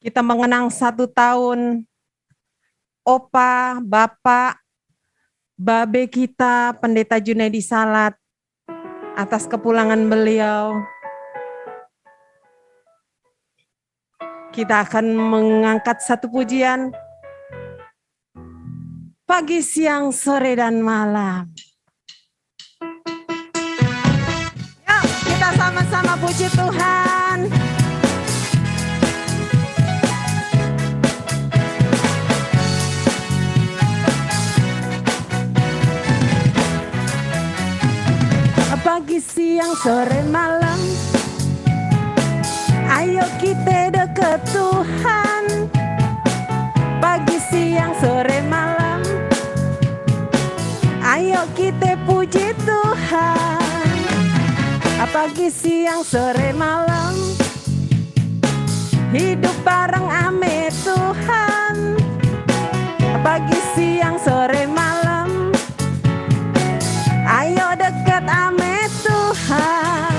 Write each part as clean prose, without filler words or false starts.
Kita mengenang 1 tahun Opa, Bapak, Babe kita, Pendeta Junaidi Salat, atas kepulangan beliau. Kita akan mengangkat satu pujian pagi, siang, sore, dan malam. Yuk, kita sama-sama puji Tuhan. Pagi, siang, sore, malam, ayo kita deket Tuhan. Pagi, siang, sore, malam, ayo kita puji Tuhan. Pagi, siang, sore, malam, hidup bareng ame Tuhan. Pagi, siang, sore, malam, ayo deket ame Tuhan.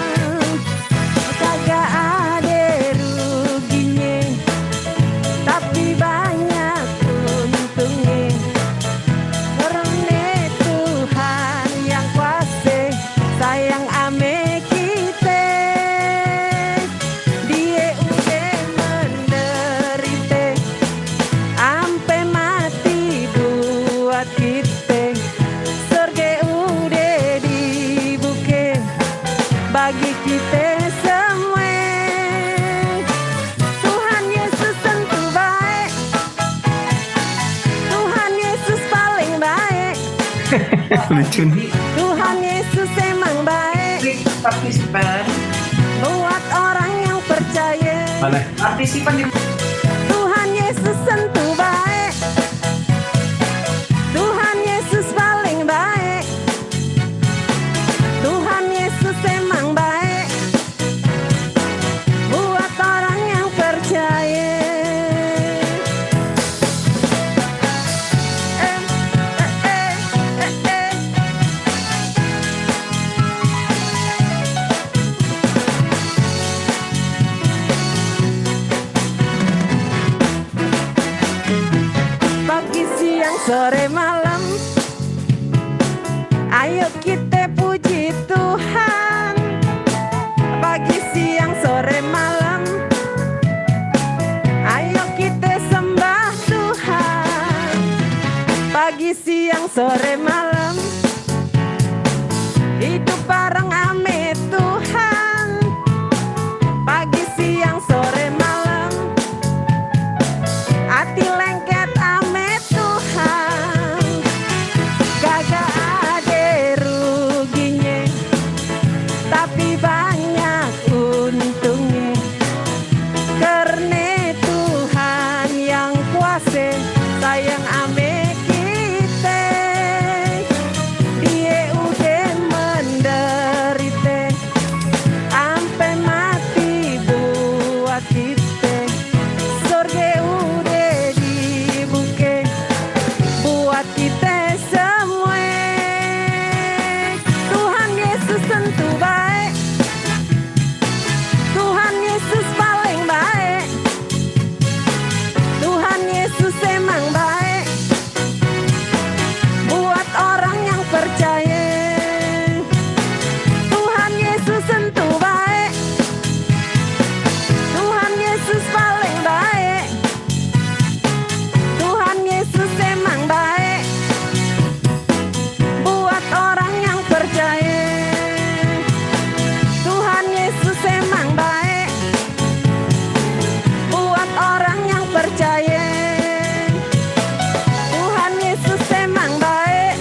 Kagak ada ruginya, tapi banyak untungnya. Karena Tuhan yang kuasa sayang ame kita. Dia udah menderita ampe mati buat kita. Surga udah dibuka bagi kita semua. Tuhan Yesus tentu baik, Tuhan Yesus paling baik. Lucu nih. Tuhan Yesus emang baik Partisipan. buat orang yang percaya. Mana? Partisipan di Tuhan Yesus tentu baik, Tuhan Yesus paling baik. Tuhan Yesus emang baik buat orang yang percaya. Pagi, siang, sore, malam, ayo kita puji Tuhan. Pagi, siang, sore, malam, ayo kita sembah Tuhan. Pagi, siang, sore, malam, hidup bareng ame Tuhan. Pagi, siang, sore, malam, hati lengket ame Tuhan. Gagak ada ruginya, tapi banyak untungnya. Karena Tuhan yang kuasa sayang ame kita. Dia udah menderita ampe mati buat kita. Surga udah dibuka buat kita semua. Tuhan Yesus tentu baik, Tuhan Yesus paling baik. Tuhan Yesus emang baik buat orang yang percaya. Tuhan Yesus tentu baik, Tuhan Yesus paling baik. Tuhan Yesus emang baik buat orang yang percaya. Tuhan Yesus emang baik buat orang yang percaya. Tuhan Yesus emang baik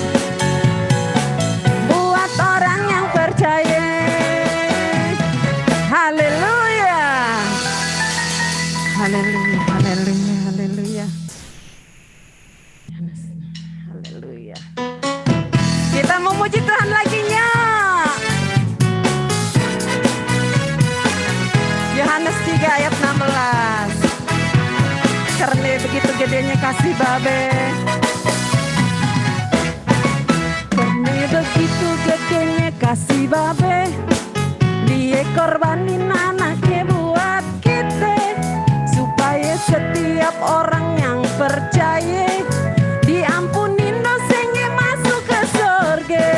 buat orang yang percaya. Haleluya, haleluya, haleluya, haleluya, haleluya. Kita memuji Tuhan lagi nya. Yohanes 3 ayat 16. Karena begitu gedenya kasih Babe, karena begitu gedenya kasih Babe, dia korbanin anaknya buat kita supaya setiap orang yang percaya diampuni dosanya masuk ke surga.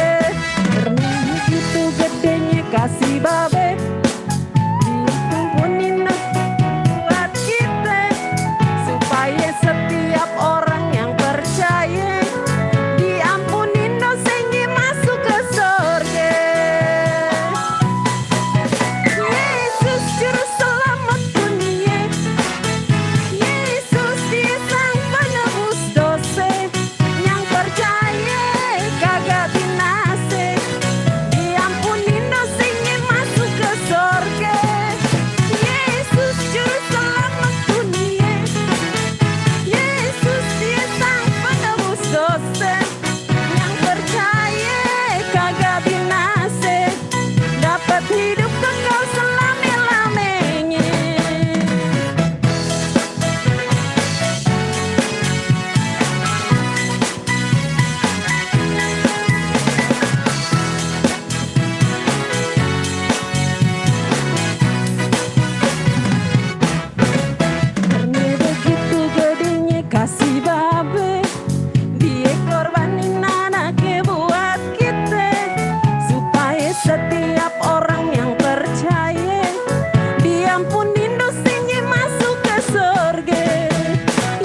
Karena begitu gedenya kasih Bapa, diampuni buat kita, supaya setiap orang yang percaya diampuni dosanya masuk ke surga. Yesus juru selamat dunia, Yesus dia sang penebus dosa, yang percaya kagak binasa, diampuni dosanya masuk ke surga. Yesus juru selamat dunia, Yesus dia sang penebus dosa, yang percaya kagak binasa, dapat hidup kekal selama-lamanya. Karena begitu gedenya kasih Bapa, dia korbanin anaknya buat kita, supaya setiap orang yang percaya diampuni dosanya masuk ke surga.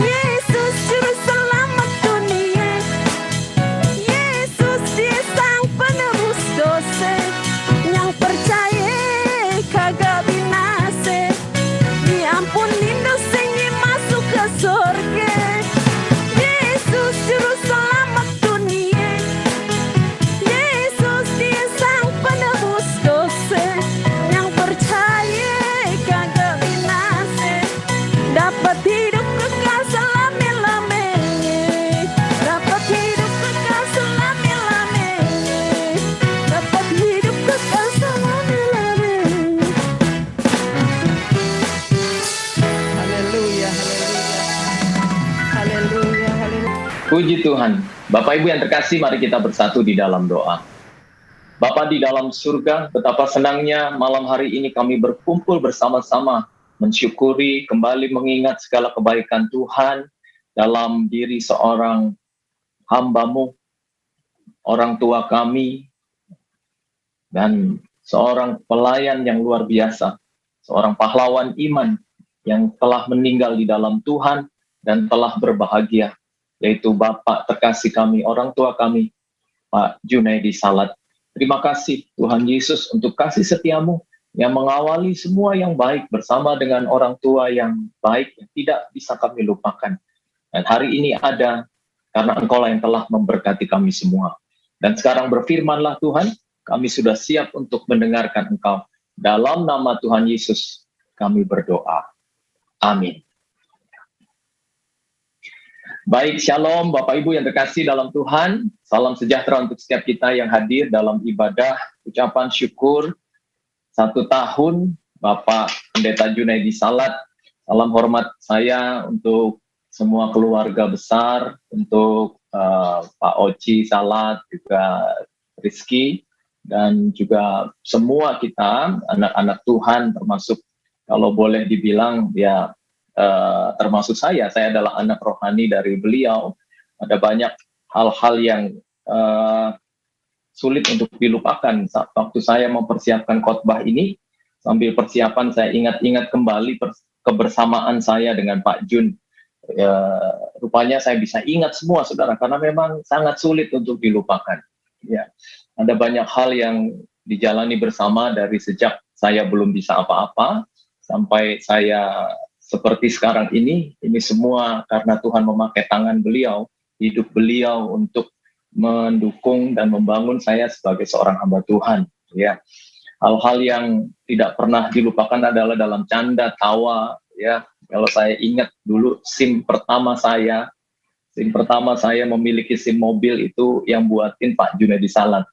Yesus juru selamat dunia, Yesus dia sang penebus dosa, yang percaya kagak binasa, diampuni dosanya masuk ke surga. Yesus juru selamat dunia, Yesus dia sang penebus dosa, yang percaya kagak binasa, dapat hidup kekal selama-lamanya, dapat hidup kekal selama-lamanya, dapat hidup kekal selama-lamanya. Haleluya, haleluya, haleluya, haleluya. Puji Tuhan. Bapak Ibu yang terkasih, mari kita bersatu di dalam doa. Bapa di dalam surga, betapa senangnya malam hari ini kami berkumpul bersama-sama, mensyukuri, kembali mengingat segala kebaikan Tuhan dalam diri seorang hamba-Mu, orang tua kami, dan seorang pelayan yang luar biasa, seorang pahlawan iman yang telah meninggal di dalam Tuhan dan telah berbahagia, yaitu Bapak terkasih kami, orang tua kami, Pak Junaidi Salat. Terima kasih Tuhan Yesus untuk kasih setia-Mu yang mengawali semua yang baik bersama dengan orang tua yang baik yang tidak bisa kami lupakan. Dan hari ini ada karena Engkau-lah yang telah memberkati kami semua. Dan sekarang berfirman-Lah Tuhan, kami sudah siap untuk mendengarkan Engkau. Dalam nama Tuhan Yesus kami berdoa. Amin. Baik, shalom Bapak Ibu yang terkasih dalam Tuhan. Salam sejahtera untuk setiap kita yang hadir dalam ibadah ucapan syukur 1 tahun Bapak Pendeta Junaidi Salat. Salam hormat saya untuk semua keluarga besar, untuk Pak Oci Salat, juga Rizky, dan juga semua kita anak-anak Tuhan, termasuk kalau boleh dibilang ya termasuk saya adalah anak rohani dari beliau. Ada banyak hal-hal yang sulit untuk dilupakan. Waktu saya mempersiapkan khotbah ini, sambil persiapan saya ingat-ingat kembali kebersamaan saya dengan Pak Jun. Rupanya saya bisa ingat semua, saudara, karena memang sangat sulit untuk dilupakan. Ya, ada banyak hal yang dijalani bersama dari sejak saya belum bisa apa-apa sampai saya seperti sekarang ini semua karena Tuhan memakai tangan beliau, hidup beliau untuk mendukung dan membangun saya sebagai seorang hamba Tuhan. Ya, hal-hal yang tidak pernah dilupakan adalah dalam canda, tawa. Ya, kalau saya ingat dulu SIM pertama saya memiliki SIM mobil itu yang buatin Pak Junaidi Salat.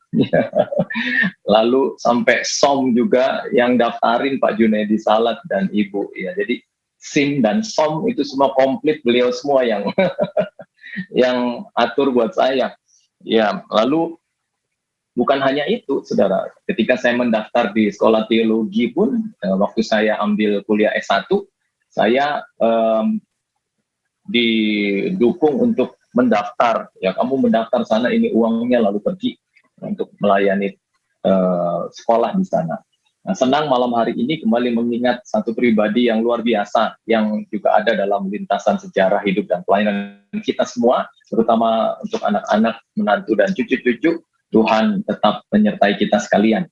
Lalu sampai SOM juga yang daftarin Pak Junaidi Salat dan Ibu. Ya, jadi SIM dan SOM itu semua komplit, beliau semua yang yang atur buat saya. Ya, lalu bukan hanya itu, saudara. Ketika saya mendaftar di sekolah teologi pun, waktu saya ambil kuliah S1, saya didukung untuk mendaftar. Ya, kamu mendaftar sana, ini uangnya, lalu pergi untuk melayani sekolah di sana. Nah, senang malam hari ini kembali mengingat satu pribadi yang luar biasa yang juga ada dalam lintasan sejarah hidup dan pelayanan kita semua, terutama untuk anak-anak, menantu, dan cucu-cucu. Tuhan tetap menyertai kita sekalian.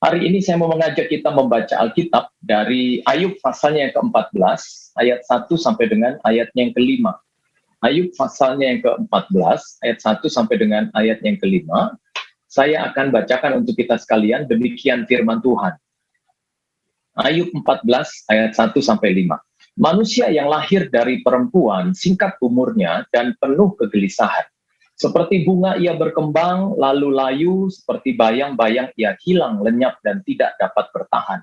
Hari ini saya mau mengajak kita membaca Alkitab dari Ayub pasalnya yang ke-14, ayat 1 sampai dengan ayatnya yang ke-5. Ayub pasalnya yang ke-14, ayat 1 sampai dengan ayat yang ke-5. Saya akan bacakan untuk kita sekalian, demikian firman Tuhan. Ayub 14 ayat 1 sampai 5. Manusia yang lahir dari perempuan singkat umurnya dan penuh kegelisahan. Seperti bunga ia berkembang, lalu layu, seperti bayang-bayang ia hilang, lenyap, dan tidak dapat bertahan.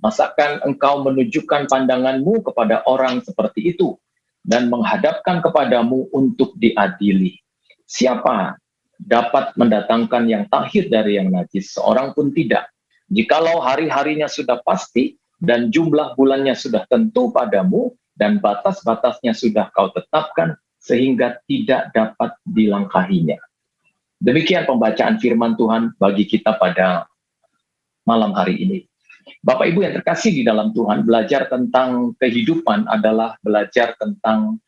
Masakan engkau menunjukkan pandanganmu kepada orang seperti itu, dan menghadapkan kepadamu untuk diadili? Siapa dapat mendatangkan yang tahir dari yang najis? Seorang pun tidak. Jikalau hari-harinya sudah pasti, dan jumlah bulannya sudah tentu padamu, dan batas-batasnya sudah kau tetapkan, sehingga tidak dapat dilangkahinya. Demikian pembacaan firman Tuhan bagi kita pada malam hari ini. Bapak Ibu yang terkasih di dalam Tuhan, belajar tentang kehidupan adalah belajar tentang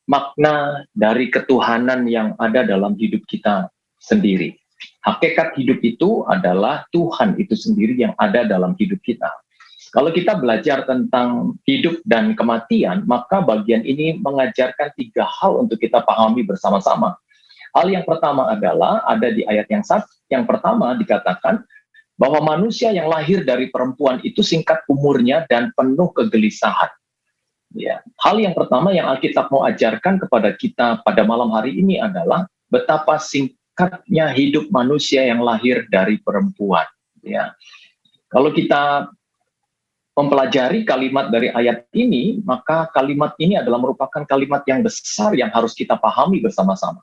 makna dari ketuhanan yang ada dalam hidup kita sendiri. Hakikat hidup itu adalah Tuhan itu sendiri yang ada dalam hidup kita. Kalau kita belajar tentang hidup dan kematian, maka bagian ini mengajarkan 3 hal untuk kita pahami bersama-sama. Hal yang pertama adalah ada di ayat yang pertama dikatakan bahwa manusia yang lahir dari perempuan itu singkat umurnya dan penuh kegelisahan. Ya, hal yang pertama yang Alkitab mau ajarkan kepada kita pada malam hari ini adalah betapa singkatnya hidup manusia yang lahir dari perempuan. Ya, kalau kita mempelajari kalimat dari ayat ini, maka kalimat ini adalah merupakan kalimat yang besar yang harus kita pahami bersama-sama.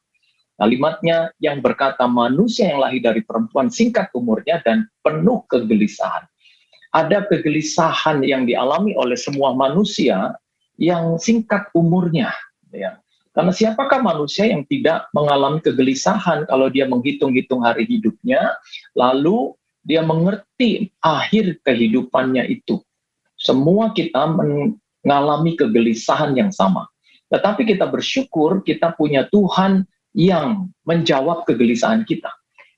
Kalimatnya yang berkata manusia yang lahir dari perempuan singkat umurnya dan penuh kegelisahan. Ada kegelisahan yang dialami oleh semua manusia yang singkat umurnya. Ya. Karena siapakah manusia yang tidak mengalami kegelisahan kalau dia menghitung-hitung hari hidupnya, lalu dia mengerti akhir kehidupannya itu. Semua kita mengalami kegelisahan yang sama. Tetapi kita bersyukur kita punya Tuhan yang menjawab kegelisahan kita.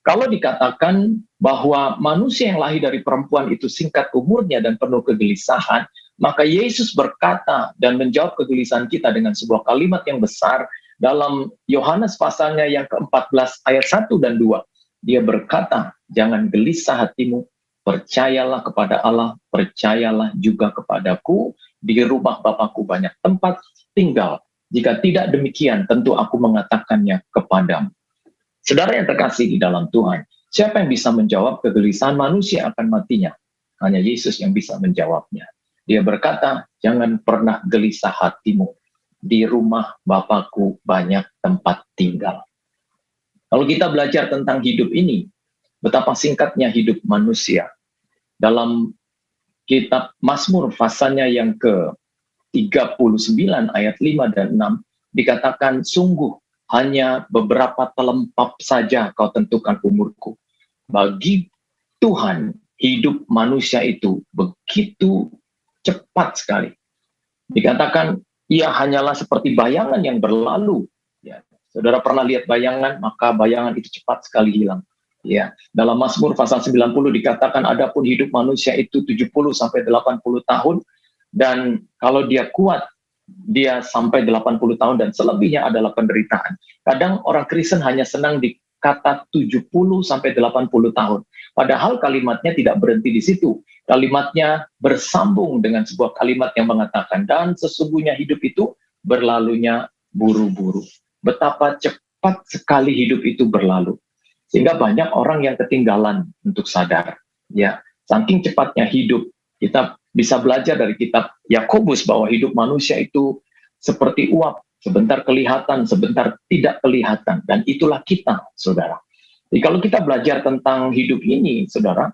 Kalau dikatakan bahwa manusia yang lahir dari perempuan itu singkat umurnya dan penuh kegelisahan, maka Yesus berkata dan menjawab kegelisahan kita dengan sebuah kalimat yang besar dalam Yohanes pasalnya yang ke-14 ayat 1 dan 2. Dia berkata, jangan gelisah hatimu, percayalah kepada Allah, percayalah juga kepadaku, di rumah Bapakku banyak tempat tinggal. Jika tidak demikian, tentu aku mengatakannya kepadamu. Saudara yang terkasih di dalam Tuhan, siapa yang bisa menjawab kegelisahan manusia akan matinya? Hanya Yesus yang bisa menjawabnya. Dia berkata, jangan pernah gelisah hatimu, di rumah Bapakku banyak tempat tinggal. Kalau kita belajar tentang hidup ini, betapa singkatnya hidup manusia. Dalam kitab Mazmur pasalnya yang ke-39 ayat 5 dan 6 dikatakan sungguh hanya beberapa telempap saja kau tentukan umurku. Bagi Tuhan hidup manusia itu begitu cepat sekali. Dikatakan ia hanyalah seperti bayangan yang berlalu. Ya, saudara pernah lihat bayangan, maka bayangan itu cepat sekali hilang. Ya, dalam Mazmur pasal 90 dikatakan adapun hidup manusia itu 70 sampai 80 tahun dan kalau dia kuat dia sampai 80 tahun dan selebihnya adalah penderitaan. Kadang orang Kristen hanya senang di kata 70 sampai 80 tahun. Padahal kalimatnya tidak berhenti di situ. Kalimatnya bersambung dengan sebuah kalimat yang mengatakan dan sesungguhnya hidup itu berlalunya buru-buru. Betapa cepat sekali hidup itu berlalu. Sehingga banyak orang yang ketinggalan untuk sadar. Ya, saking cepatnya hidup, kita bisa belajar dari kitab Yakobus bahwa hidup manusia itu seperti uap, sebentar kelihatan, sebentar tidak kelihatan. Dan itulah kita, saudara. Jadi kalau kita belajar tentang hidup ini, saudara,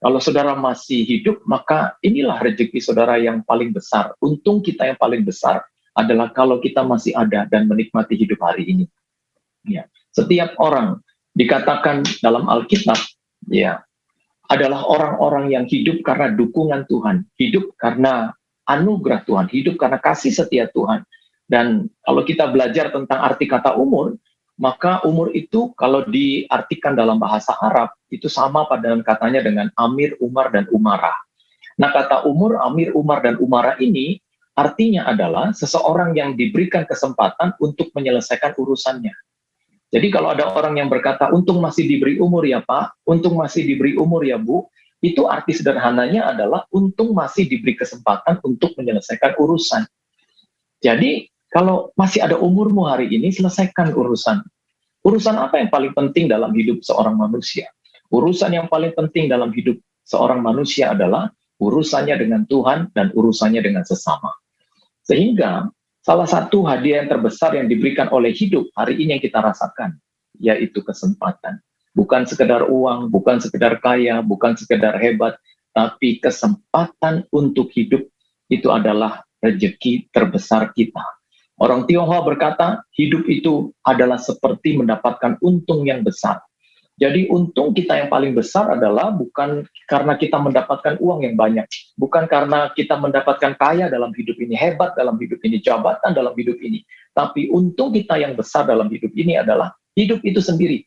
Kalau saudara masih hidup, maka inilah rezeki saudara yang paling besar. Untung kita yang paling besar adalah kalau kita masih ada dan menikmati hidup hari ini. Ya. Setiap orang dikatakan dalam Alkitab, ya, adalah orang-orang yang hidup karena dukungan Tuhan, hidup karena anugerah Tuhan, hidup karena kasih setia Tuhan. Dan kalau kita belajar tentang arti kata umur, maka umur itu kalau diartikan dalam bahasa Arab, itu sama pada katanya dengan Amir, Umar, dan Umarah. Nah, kata umur, Amir, Umar, dan Umarah ini artinya adalah seseorang yang diberikan kesempatan untuk menyelesaikan urusannya. Jadi kalau ada orang yang berkata, untung masih diberi umur ya Pak, untung masih diberi umur ya Bu, itu arti sederhananya adalah untung masih diberi kesempatan untuk menyelesaikan urusan. Jadi kalau masih ada umurmu hari ini, selesaikan urusan. Urusan apa yang paling penting dalam hidup seorang manusia? Urusan yang paling penting dalam hidup seorang manusia adalah urusannya dengan Tuhan dan urusannya dengan sesama. Sehingga salah satu hadiah yang terbesar yang diberikan oleh hidup hari ini yang kita rasakan, yaitu kesempatan. Bukan sekedar uang, bukan sekedar kaya, bukan sekedar hebat, tapi kesempatan untuk hidup itu adalah rezeki terbesar kita. Orang Tionghoa berkata, hidup itu adalah seperti mendapatkan untung yang besar. Jadi untung kita yang paling besar adalah bukan karena kita mendapatkan uang yang banyak, bukan karena kita mendapatkan kaya dalam hidup ini, hebat dalam hidup ini, jabatan dalam hidup ini. Tapi untung kita yang besar dalam hidup ini adalah hidup itu sendiri.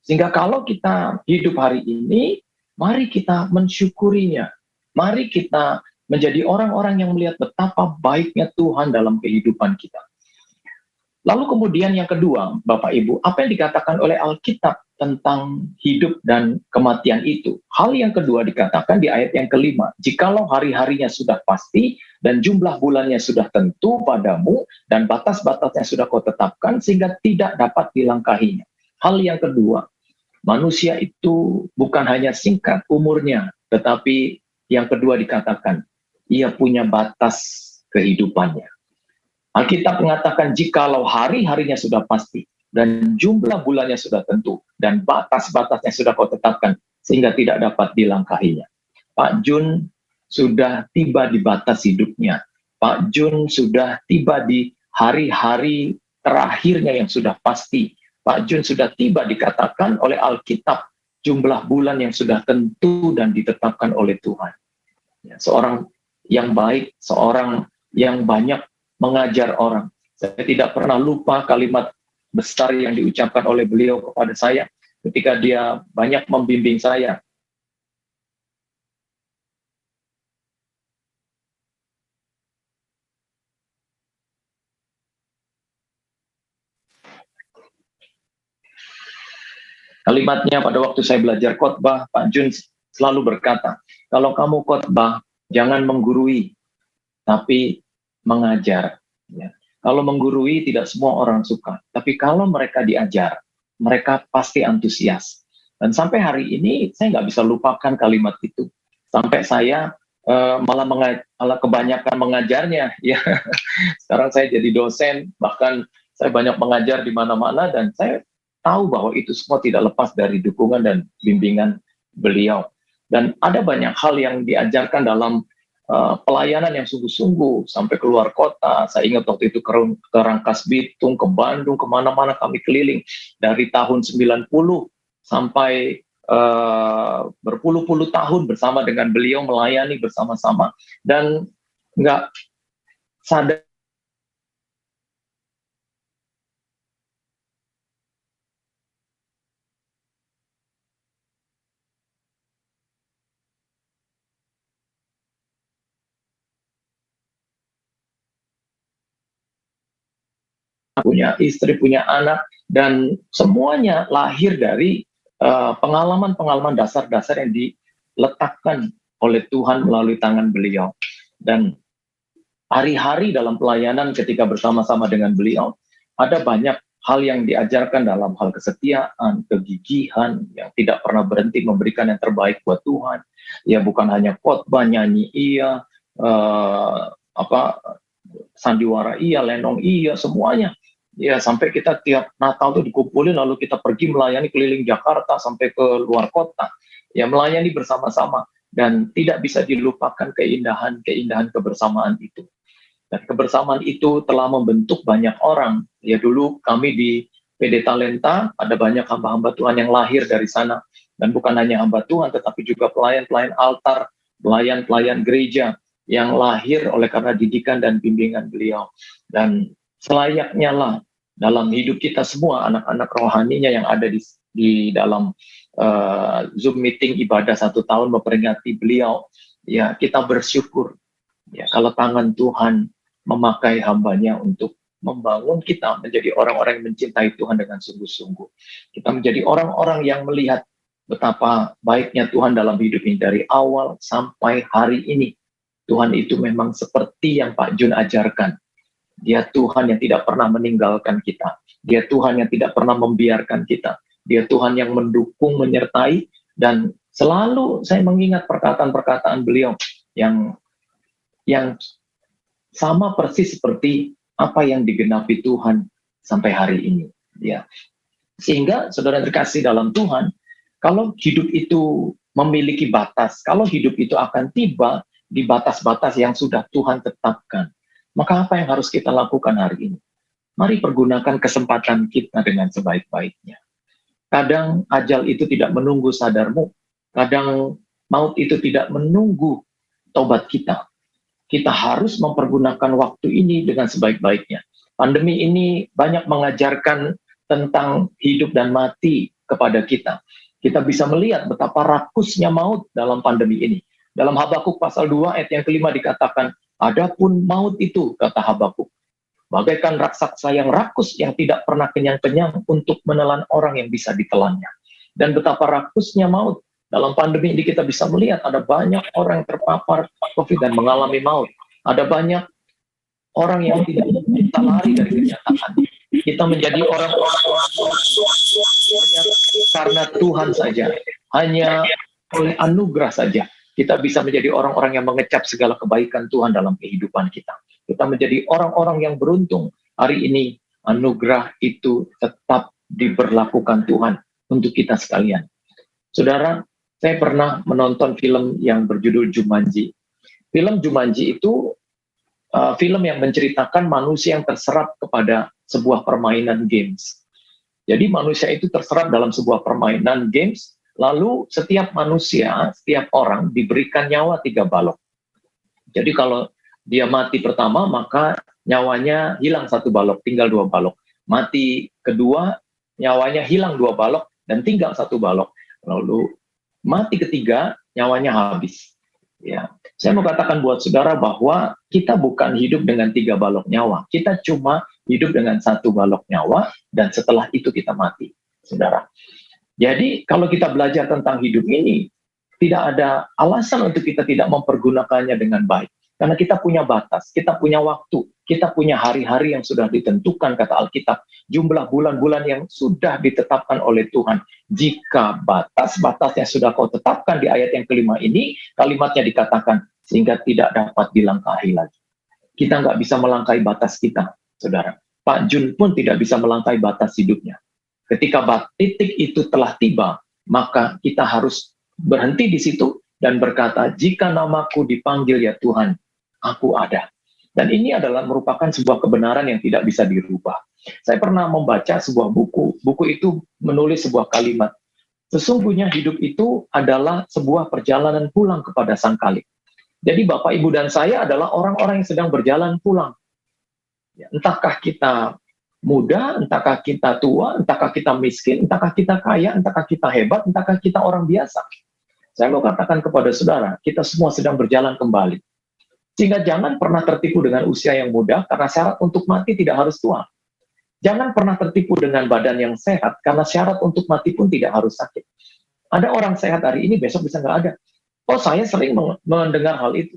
Sehingga kalau kita hidup hari ini, mari kita mensyukurinya. Mari kita menjadi orang-orang yang melihat betapa baiknya Tuhan dalam kehidupan kita. Lalu kemudian yang kedua, Bapak Ibu, apa yang dikatakan oleh Alkitab tentang hidup dan kematian itu? Hal yang kedua dikatakan di ayat yang kelima, jikalau hari-harinya sudah pasti dan jumlah bulannya sudah tentu padamu dan batas-batasnya sudah kau tetapkan sehingga tidak dapat dilangkahinya. Hal yang kedua, manusia itu bukan hanya singkat umurnya, tetapi yang kedua dikatakan, ia punya batas kehidupannya. Alkitab mengatakan jikalau hari-harinya sudah pasti dan jumlah bulannya sudah tentu dan batas-batasnya sudah kau tetapkan sehingga tidak dapat dilangkahinya. Pak Jun sudah tiba di batas hidupnya. Pak Jun sudah tiba di hari-hari terakhirnya yang sudah pasti. Pak Jun sudah tiba dikatakan oleh Alkitab jumlah bulan yang sudah tentu dan ditetapkan oleh Tuhan. Ya, seorang yang baik, seorang yang banyak mengajar orang. Saya tidak pernah lupa kalimat besar yang diucapkan oleh beliau kepada saya ketika dia banyak membimbing saya. Kalimatnya pada waktu saya belajar khotbah, Pak Jun selalu berkata, kalau kamu khotbah, jangan menggurui, tapi mengajar. Ya. Kalau menggurui tidak semua orang suka, tapi kalau mereka diajar, mereka pasti antusias. Dan sampai hari ini saya nggak bisa lupakan kalimat itu. Sampai saya malah kebanyakan mengajarnya. Ya. Sekarang saya jadi dosen, bahkan saya banyak mengajar di mana-mana dan saya tahu bahwa itu semua tidak lepas dari dukungan dan bimbingan beliau. Dan ada banyak hal yang diajarkan dalam pelayanan yang sungguh-sungguh sampai keluar kota. Saya ingat waktu itu ke Rangkas Bitung, ke Bandung, kemana-mana kami keliling dari tahun 90 sampai berpuluh-puluh tahun bersama dengan beliau melayani bersama-sama dan nggak sadar punya istri, punya anak, dan semuanya lahir dari pengalaman-pengalaman dasar-dasar yang diletakkan oleh Tuhan melalui tangan beliau. Dan hari-hari dalam pelayanan ketika bersama-sama dengan beliau, ada banyak hal yang diajarkan dalam hal kesetiaan, kegigihan, yang tidak pernah berhenti memberikan yang terbaik buat Tuhan. Ya bukan hanya khotbah, nyanyi iya, sandiwara iya, lenong iya, semuanya. Ya sampai kita tiap Natal tuh dikumpulin lalu kita pergi melayani keliling Jakarta sampai ke luar kota. ya melayani bersama-sama, dan tidak bisa dilupakan keindahan kebersamaan itu. Dan kebersamaan itu telah membentuk banyak orang. Ya dulu kami di PD Talenta ada banyak hamba-hamba Tuhan yang lahir dari sana, dan bukan hanya hamba Tuhan tetapi juga pelayan-pelayan altar, pelayan-pelayan gereja yang lahir oleh karena didikan dan bimbingan beliau. Dan selayaknya lah dalam hidup kita semua, anak-anak rohaninya yang ada di dalam Zoom meeting ibadah 1 tahun memperingati beliau, ya kita bersyukur ya kalau tangan Tuhan memakai hambanya untuk membangun kita menjadi orang-orang yang mencintai Tuhan dengan sungguh-sungguh. Kita menjadi orang-orang yang melihat betapa baiknya Tuhan dalam hidup ini dari awal sampai hari ini. Tuhan itu memang seperti yang Pak Jun ajarkan. Dia Tuhan yang tidak pernah meninggalkan kita. Dia Tuhan yang tidak pernah membiarkan kita. Dia Tuhan yang mendukung, menyertai, dan selalu saya mengingat perkataan-perkataan beliau yang sama persis seperti apa yang digenapi Tuhan sampai hari ini. Ya. Sehingga saudara terkasih dalam Tuhan, kalau hidup itu memiliki batas, kalau hidup itu akan tiba di batas-batas yang sudah Tuhan tetapkan, maka apa yang harus kita lakukan hari ini? Mari pergunakan kesempatan kita dengan sebaik-baiknya. Kadang ajal itu tidak menunggu sadarmu, kadang maut itu tidak menunggu tobat kita. Kita harus mempergunakan waktu ini dengan sebaik-baiknya. Pandemi ini banyak mengajarkan tentang hidup dan mati kepada kita. Kita bisa melihat betapa rakusnya maut dalam pandemi ini. Dalam Habakuk pasal 2 ayat yang kelima dikatakan, adapun maut itu, kata Habakuk, bagaikan raksasa yang rakus yang tidak pernah kenyang-kenyang untuk menelan orang yang bisa ditelannya. Dan betapa rakusnya maut. Dalam pandemi ini kita bisa melihat ada banyak orang yang terpapar COVID dan mengalami maut. Ada banyak orang yang tidak bisa lari dari kenyataan. Kita menjadi orang-orang hanya karena Tuhan saja, hanya oleh anugerah saja. Kita bisa menjadi orang-orang yang mengecap segala kebaikan Tuhan dalam kehidupan kita. Kita menjadi orang-orang yang beruntung. Hari ini anugerah itu tetap diberlakukan Tuhan untuk kita sekalian. Saudara, saya pernah menonton film yang berjudul Jumanji. Film Jumanji itu film yang menceritakan manusia yang terserap kepada sebuah permainan games. Jadi manusia itu terserap dalam sebuah permainan games, lalu setiap manusia, setiap orang diberikan nyawa 3 balok. Jadi kalau dia mati pertama, maka nyawanya hilang 1 balok, tinggal 2 balok. Mati kedua, nyawanya hilang 2 balok, dan tinggal 1 balok. Lalu mati ketiga, nyawanya habis. Ya, saya mau katakan buat saudara bahwa kita bukan hidup dengan 3 balok nyawa. Kita cuma hidup dengan 1 balok nyawa, dan setelah itu kita mati, saudara. Jadi kalau kita belajar tentang hidup ini, tidak ada alasan untuk kita tidak mempergunakannya dengan baik. Karena kita punya batas, kita punya waktu, kita punya hari-hari yang sudah ditentukan, kata Alkitab. Jumlah bulan-bulan yang sudah ditetapkan oleh Tuhan. Jika batas-batasnya sudah kau tetapkan di ayat yang kelima ini, kalimatnya dikatakan, sehingga tidak dapat dilangkahi lagi. Kita nggak bisa melangkahi batas kita, saudara. Pak Jun pun tidak bisa melangkahi batas hidupnya. Ketika titik itu telah tiba, maka kita harus berhenti di situ dan berkata, jika namaku dipanggil ya Tuhan, aku ada. Dan ini adalah merupakan sebuah kebenaran yang tidak bisa dirubah. Saya pernah membaca sebuah buku. Buku itu menulis sebuah kalimat. Sesungguhnya hidup itu adalah sebuah perjalanan pulang kepada Sang Khalik. Jadi Bapak, Ibu, dan saya adalah orang-orang yang sedang berjalan pulang. Entahkah kita muda, entahkah kita tua, entahkah kita miskin, entahkah kita kaya, entahkah kita hebat, entahkah kita orang biasa. Saya mau katakan kepada saudara, kita semua sedang berjalan kembali. Sehingga jangan pernah tertipu dengan usia yang muda, karena syarat untuk mati tidak harus tua. Jangan pernah tertipu dengan badan yang sehat, karena syarat untuk mati pun tidak harus sakit. Ada orang sehat hari ini, besok bisa nggak ada. Oh, saya sering mendengar hal itu.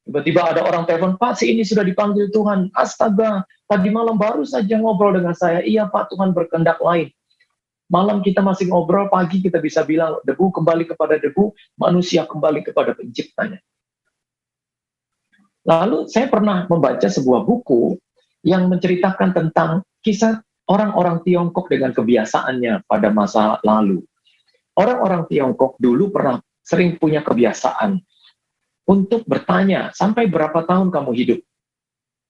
Tiba-tiba ada orang telepon, Pak, si ini sudah dipanggil Tuhan. Astaga, tadi malam baru saja ngobrol dengan saya. Iya Pak, Tuhan berkehendak lain. Malam kita masih ngobrol, pagi kita bisa bilang, debu kembali kepada debu, manusia kembali kepada penciptanya. Lalu saya pernah membaca sebuah buku yang menceritakan tentang kisah orang-orang Tiongkok dengan kebiasaannya pada masa lalu. orang-orang Tiongkok dulu pernah sering punya kebiasaan untuk bertanya, sampai berapa tahun kamu hidup?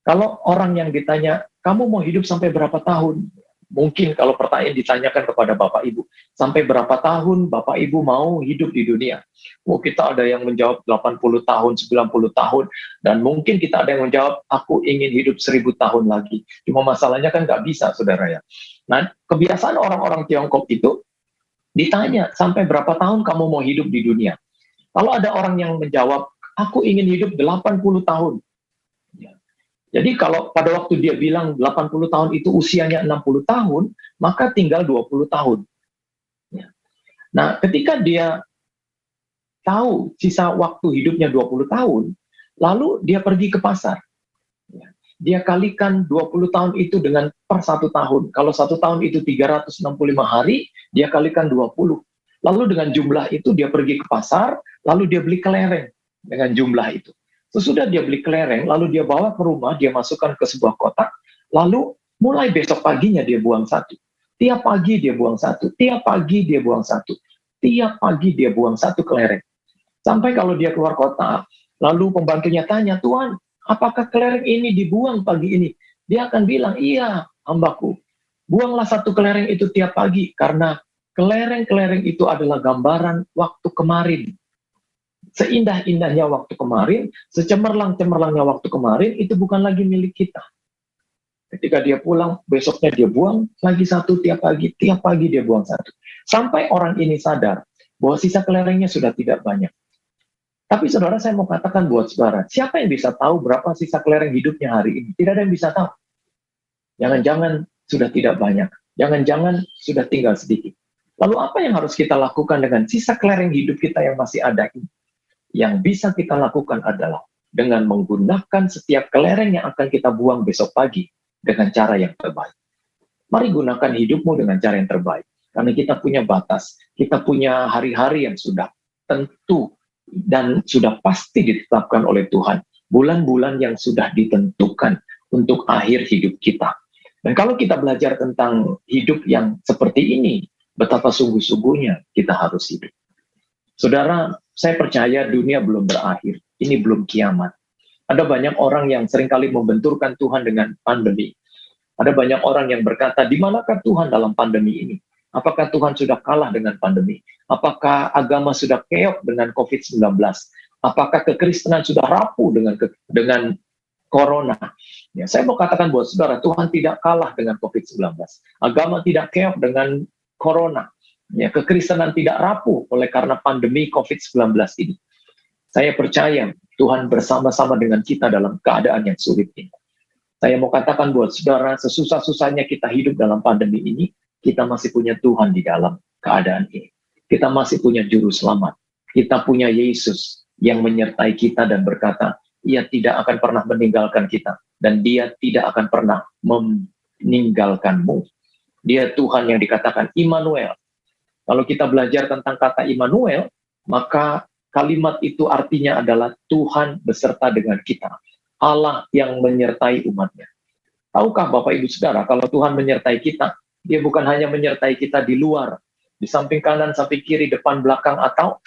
Kalau orang yang ditanya, kamu mau hidup sampai berapa tahun? Mungkin kalau pertanyaan ditanyakan kepada Bapak Ibu, sampai berapa tahun Bapak Ibu mau hidup di dunia? Oh, kita ada yang menjawab 80 tahun, 90 tahun, dan mungkin kita ada yang menjawab, aku ingin hidup 1000 tahun lagi. Cuma masalahnya kan nggak bisa, saudara ya. Nah, kebiasaan orang-orang Tiongkok itu, ditanya, sampai berapa tahun kamu mau hidup di dunia? Kalau ada orang yang menjawab, aku ingin hidup 80 tahun. Jadi kalau pada waktu dia bilang 80 tahun itu usianya 60 tahun, maka tinggal 20 tahun. Nah, ketika dia tahu sisa waktu hidupnya 20 tahun, lalu dia pergi ke pasar. Dia kalikan 20 tahun itu dengan per 1 tahun. Kalau 1 tahun itu 365 hari, dia kalikan 20. Lalu dengan jumlah itu dia pergi ke pasar, lalu dia beli kelereng dengan jumlah itu. Sesudah dia beli kelereng, lalu dia bawa ke rumah, dia masukkan ke sebuah kotak, lalu mulai besok paginya dia buang satu. Tiap pagi dia buang satu, tiap pagi dia buang satu, tiap pagi dia buang satu kelereng. Sampai kalau dia keluar kota, lalu pembantunya tanya, Tuan, apakah kelereng ini dibuang pagi ini? Dia akan bilang, iya, hambaku. Buanglah satu kelereng itu tiap pagi, karena kelereng-kelereng itu adalah gambaran waktu kemarin. Seindah-indahnya waktu kemarin, secemerlang-cemerlangnya waktu kemarin, itu bukan lagi milik kita. Ketika dia pulang, besoknya dia buang lagi satu tiap pagi dia buang satu. Sampai orang ini sadar bahwa sisa kelerengnya sudah tidak banyak. Tapi saudara, saya mau katakan buat saudara, siapa yang bisa tahu berapa sisa kelereng hidupnya hari ini? Tidak ada yang bisa tahu. Jangan-jangan sudah tidak banyak. Jangan-jangan sudah tinggal sedikit. Lalu apa yang harus kita lakukan dengan sisa kelereng hidup kita yang masih ada ini? Yang bisa kita lakukan adalah dengan menggunakan setiap kelereng yang akan kita buang besok pagi dengan cara yang terbaik. Mari gunakan hidupmu dengan cara yang terbaik. Karena kita punya batas, kita punya hari-hari yang sudah tentu dan sudah pasti ditetapkan oleh Tuhan. Bulan-bulan yang sudah ditentukan untuk akhir hidup kita. Dan kalau kita belajar tentang hidup yang seperti ini, betapa sungguh-sungguhnya kita harus hidup. Saudara, saya percaya dunia belum berakhir. Ini belum kiamat. Ada banyak orang yang seringkali membenturkan Tuhan dengan pandemi. Ada banyak orang yang berkata, di manakah Tuhan dalam pandemi ini? Apakah Tuhan sudah kalah dengan pandemi? Apakah agama sudah keok dengan COVID-19? Apakah kekristenan sudah rapuh dengan corona? Ya, saya mau katakan buat saudara, Tuhan tidak kalah dengan COVID-19. Agama tidak keok dengan corona. Ya, kekristenan tidak rapuh oleh karena pandemi COVID-19 ini. Saya percaya Tuhan bersama-sama dengan kita dalam keadaan yang sulit ini. Saya mau katakan buat saudara, sesusah-susahnya kita hidup dalam pandemi ini, kita masih punya Tuhan di dalam keadaan ini. Kita masih punya juru selamat. Kita punya Yesus yang menyertai kita dan berkata, Ia tidak akan pernah meninggalkan kita. Dan Dia tidak akan pernah meninggalkanmu. Dia Tuhan yang dikatakan Immanuel. Kalau kita belajar tentang kata Immanuel, maka kalimat itu artinya adalah Tuhan beserta dengan kita. Allah yang menyertai umatnya. Tahukah Bapak Ibu Saudara, kalau Tuhan menyertai kita, Dia bukan hanya menyertai kita di luar, di samping kanan, samping kiri, depan, belakang, atau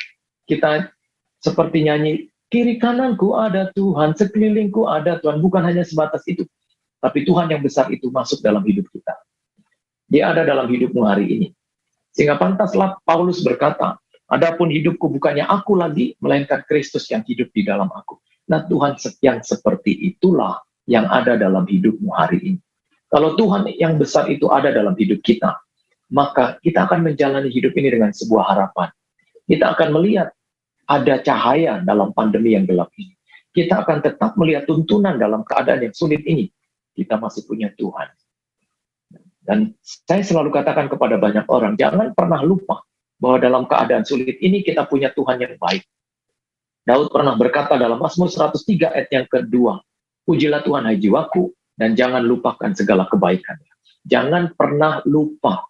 kita seperti nyanyi, kiri kananku ada Tuhan, sekelilingku ada Tuhan. Bukan hanya sebatas itu, tapi Tuhan yang besar itu masuk dalam hidup kita. Dia ada dalam hidupmu hari ini. Sehingga pantaslah Paulus berkata, adapun hidupku bukannya aku lagi, melainkan Kristus yang hidup di dalam aku. Nah, Tuhan yang seperti itulah yang ada dalam hidupmu hari ini. Kalau Tuhan yang besar itu ada dalam hidup kita, maka kita akan menjalani hidup ini dengan sebuah harapan. Kita akan melihat ada cahaya dalam pandemi yang gelap ini. Kita akan tetap melihat tuntunan dalam keadaan yang sulit ini. Kita masih punya Tuhan. Dan saya selalu katakan kepada banyak orang, jangan pernah lupa bahwa dalam keadaan sulit ini kita punya Tuhan yang baik. Daud pernah berkata dalam Mazmur 103 ayat yang kedua, pujilah Tuhan hai jiwaku, dan jangan lupakan segala kebaikannya. Jangan pernah lupa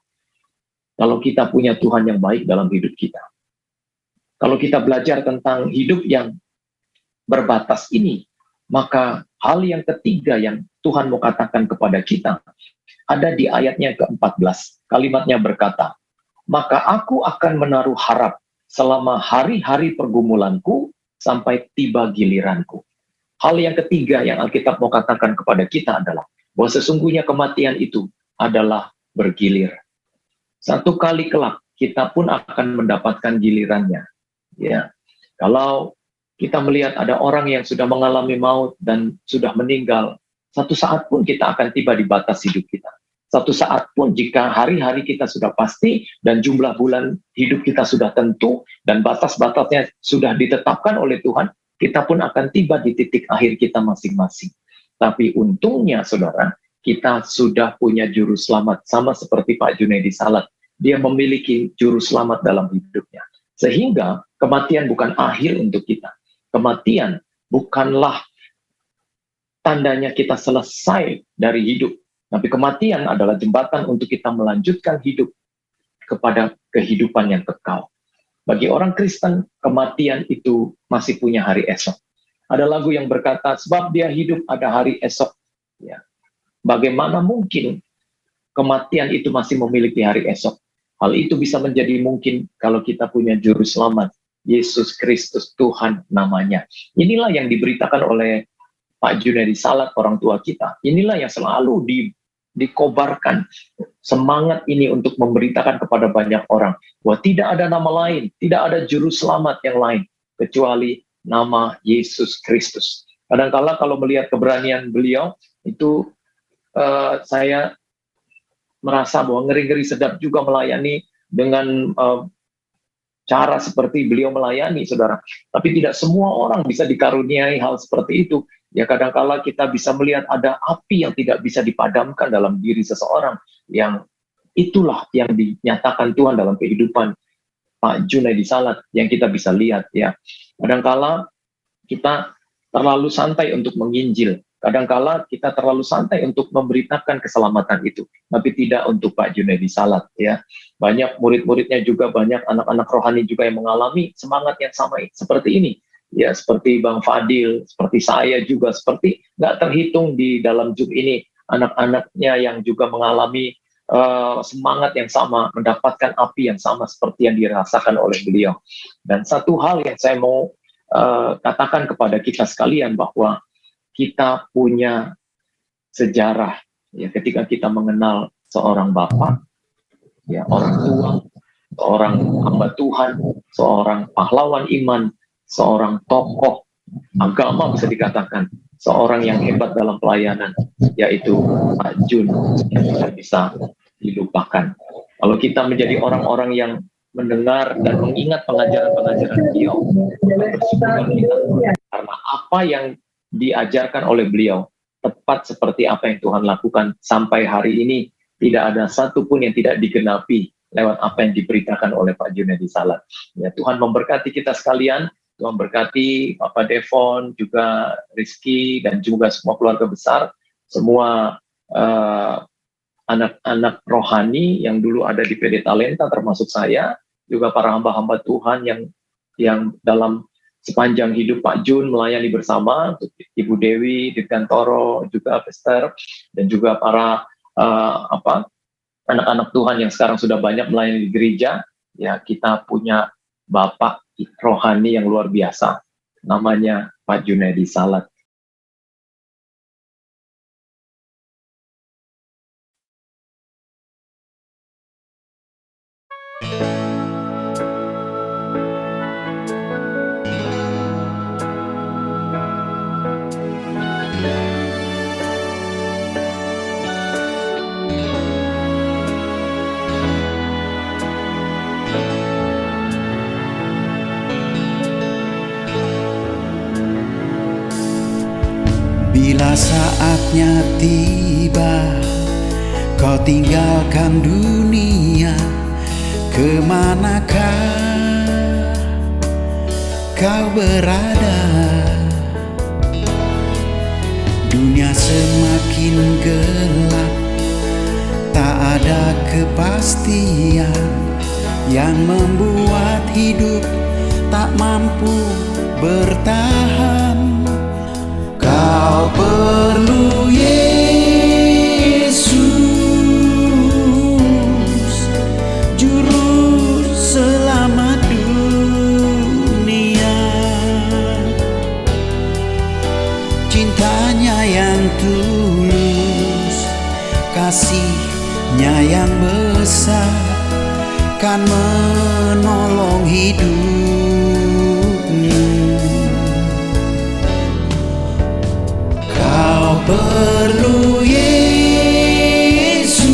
kalau kita punya Tuhan yang baik dalam hidup kita. Kalau kita belajar tentang hidup yang berbatas ini, maka hal yang ketiga yang Tuhan mau katakan kepada kita, ada di ayatnya ke-14. Kalimatnya berkata, maka aku akan menaruh harap selama hari-hari pergumulanku sampai tiba giliranku. Hal yang ketiga yang Alkitab mau katakan kepada kita adalah bahwa sesungguhnya kematian itu adalah bergilir. Satu kali kelak kita pun akan mendapatkan gilirannya. Ya, kalau kita melihat ada orang yang sudah mengalami maut dan sudah meninggal, satu saat pun kita akan tiba di batas hidup kita. Satu saat pun jika hari-hari kita sudah pasti dan jumlah bulan hidup kita sudah tentu dan batas-batasnya sudah ditetapkan oleh Tuhan, kita pun akan tiba di titik akhir kita masing-masing. Tapi untungnya saudara, kita sudah punya juru selamat, sama seperti Pak Junaidi Salat. Dia memiliki juru selamat dalam hidupnya. Sehingga kematian bukan akhir untuk kita. Kematian bukanlah tandanya kita selesai dari hidup. Tapi kematian adalah jembatan untuk kita melanjutkan hidup kepada kehidupan yang kekal. Bagi orang Kristen, kematian itu masih punya hari esok. Ada lagu yang berkata, sebab dia hidup ada hari esok. Ya. Bagaimana mungkin kematian itu masih memiliki hari esok? Hal itu bisa menjadi mungkin kalau kita punya juru selamat, Yesus Kristus Tuhan namanya. Inilah yang diberitakan oleh Pak Junaidi Salat, orang tua kita. Inilah yang selalu dikobarkan semangat ini untuk memberitakan kepada banyak orang bahwa tidak ada nama lain, tidak ada juru selamat yang lain kecuali nama Yesus Kristus. Kadang-kala kalau melihat keberanian beliau itu saya merasa bahwa ngeri-ngeri sedap juga melayani dengan cara seperti beliau melayani, saudara. Tapi tidak semua orang bisa dikaruniai hal seperti itu. Ya kadang-kala kita bisa melihat ada api yang tidak bisa dipadamkan dalam diri seseorang, yang itulah yang dinyatakan Tuhan dalam kehidupan Pak Junaidi Salat yang kita bisa lihat ya. Kadang-kala kita terlalu santai untuk menginjil, kadang-kala kita terlalu santai untuk memberitakan keselamatan itu, tapi tidak untuk Pak Junaidi Salat ya. Banyak murid-muridnya juga, banyak anak-anak rohani juga yang mengalami semangat yang sama seperti ini. Ya, seperti Bang Fadil, seperti saya juga, seperti nggak terhitung di dalam Zoom ini, anak-anaknya yang juga mengalami semangat yang sama, mendapatkan api yang sama seperti yang dirasakan oleh beliau. Dan satu hal yang saya mau katakan kepada kita sekalian, bahwa kita punya sejarah, ya, ketika kita mengenal seorang bapak, ya, orang tua, seorang hamba Tuhan, seorang pahlawan iman, seorang tokoh agama bisa dikatakan, seorang yang hebat dalam pelayanan, yaitu Pak Jun, yang tidak bisa dilupakan. Kalau kita menjadi orang-orang yang mendengar dan mengingat pengajaran-pengajaran beliau, bersyukur kita karena apa yang diajarkan oleh beliau tepat seperti apa yang Tuhan lakukan sampai hari ini. Tidak ada satupun yang tidak digenapi lewat apa yang diberitakan oleh Pak Junaidi Salat. Ya, Tuhan memberkati kita sekalian. Tuhan berkati Bapak Devon, juga Rizky, dan juga semua keluarga besar, semua anak-anak rohani yang dulu ada di PD Talenta, termasuk saya, juga para hamba-hamba Tuhan yang dalam sepanjang hidup Pak Jun melayani bersama, untuk Ibu Dewi, Dirgantoro, juga Pastor, dan juga para anak-anak Tuhan yang sekarang sudah banyak melayani di gereja. Ya, kita punya Bapak rohani yang luar biasa, namanya Pak Junaidi Salat. Bila saatnya tiba, kau tinggalkan dunia, kemanakah kau berada? Dunia semakin gelap, tak ada kepastian yang membuat hidup tak mampu bertahan. Kau perlu Yesus, Juru kasihnya yang besar kan menolong hidupmu. Kau perlu Yesus,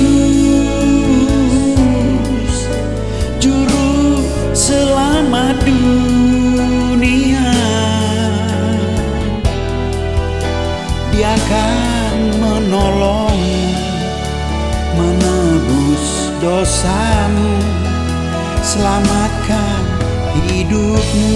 juru selamat dunia. Dia akan menolongmu, menebus dosamu, selamatkan hidupmu.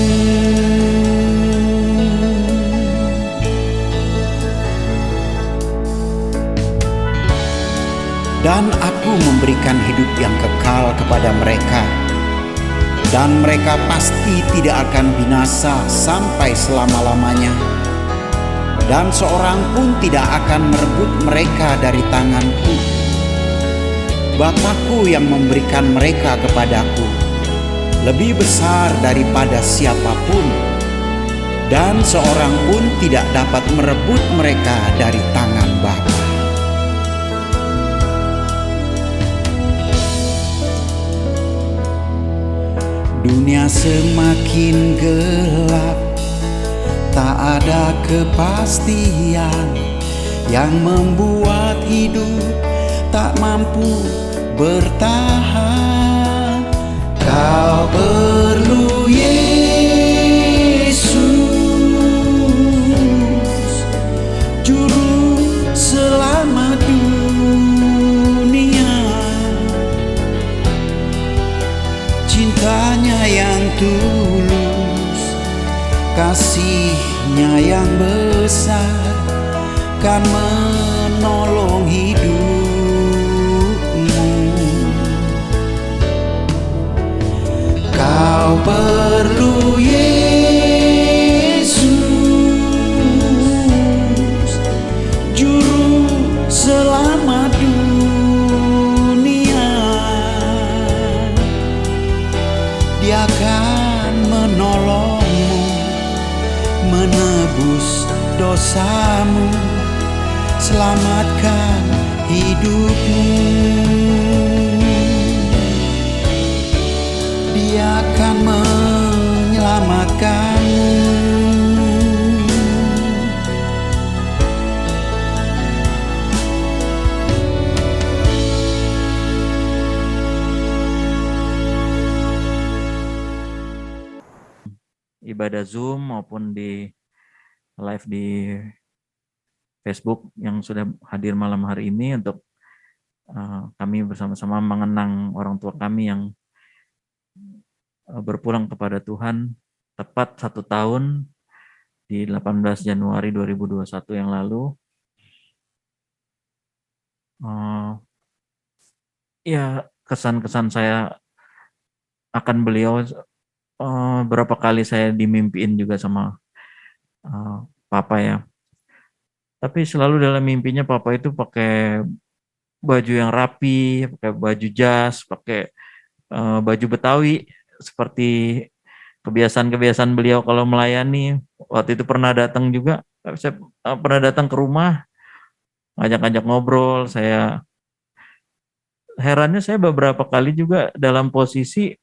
Dan aku memberikan hidup yang kekal kepada mereka, dan mereka pasti tidak akan binasa sampai selama-lamanya, dan seorang pun tidak akan merebut mereka dari tanganku. Bapakku yang memberikan mereka kepadaku lebih besar daripada siapapun, dan seorang pun tidak dapat merebut mereka dari tangan Bapa. Dunia semakin gelap, tak ada kepastian yang membuat hidup tak mampu bertahan. Kau perlu Yesus, juru selamat dunia. Cintanya yang tulus, kasihnya yang besar kan menolong hidupmu. Kau perlu Yesus, juru selamat dunia. Dia akan menolongmu, menebus dosamu, selamatkan hidupmu. Dia akan menyelamatkanmu. Ibadah Zoom maupun di live di Facebook yang sudah hadir malam hari ini untuk kami bersama-sama mengenang orang tua kami yang berpulang kepada Tuhan tepat 1 tahun di 18 Januari 2021 yang lalu. Ya, kesan-kesan saya akan beliau, berapa kali saya dimimpiin juga sama Papa ya. Tapi selalu dalam mimpinya Papa itu pakai baju yang rapi, pakai baju jas, pakai baju Betawi seperti kebiasaan-kebiasaan beliau kalau melayani. Waktu itu pernah datang juga, saya pernah datang ke rumah, ngajak-ngajak ngobrol. Saya herannya saya beberapa kali juga dalam posisi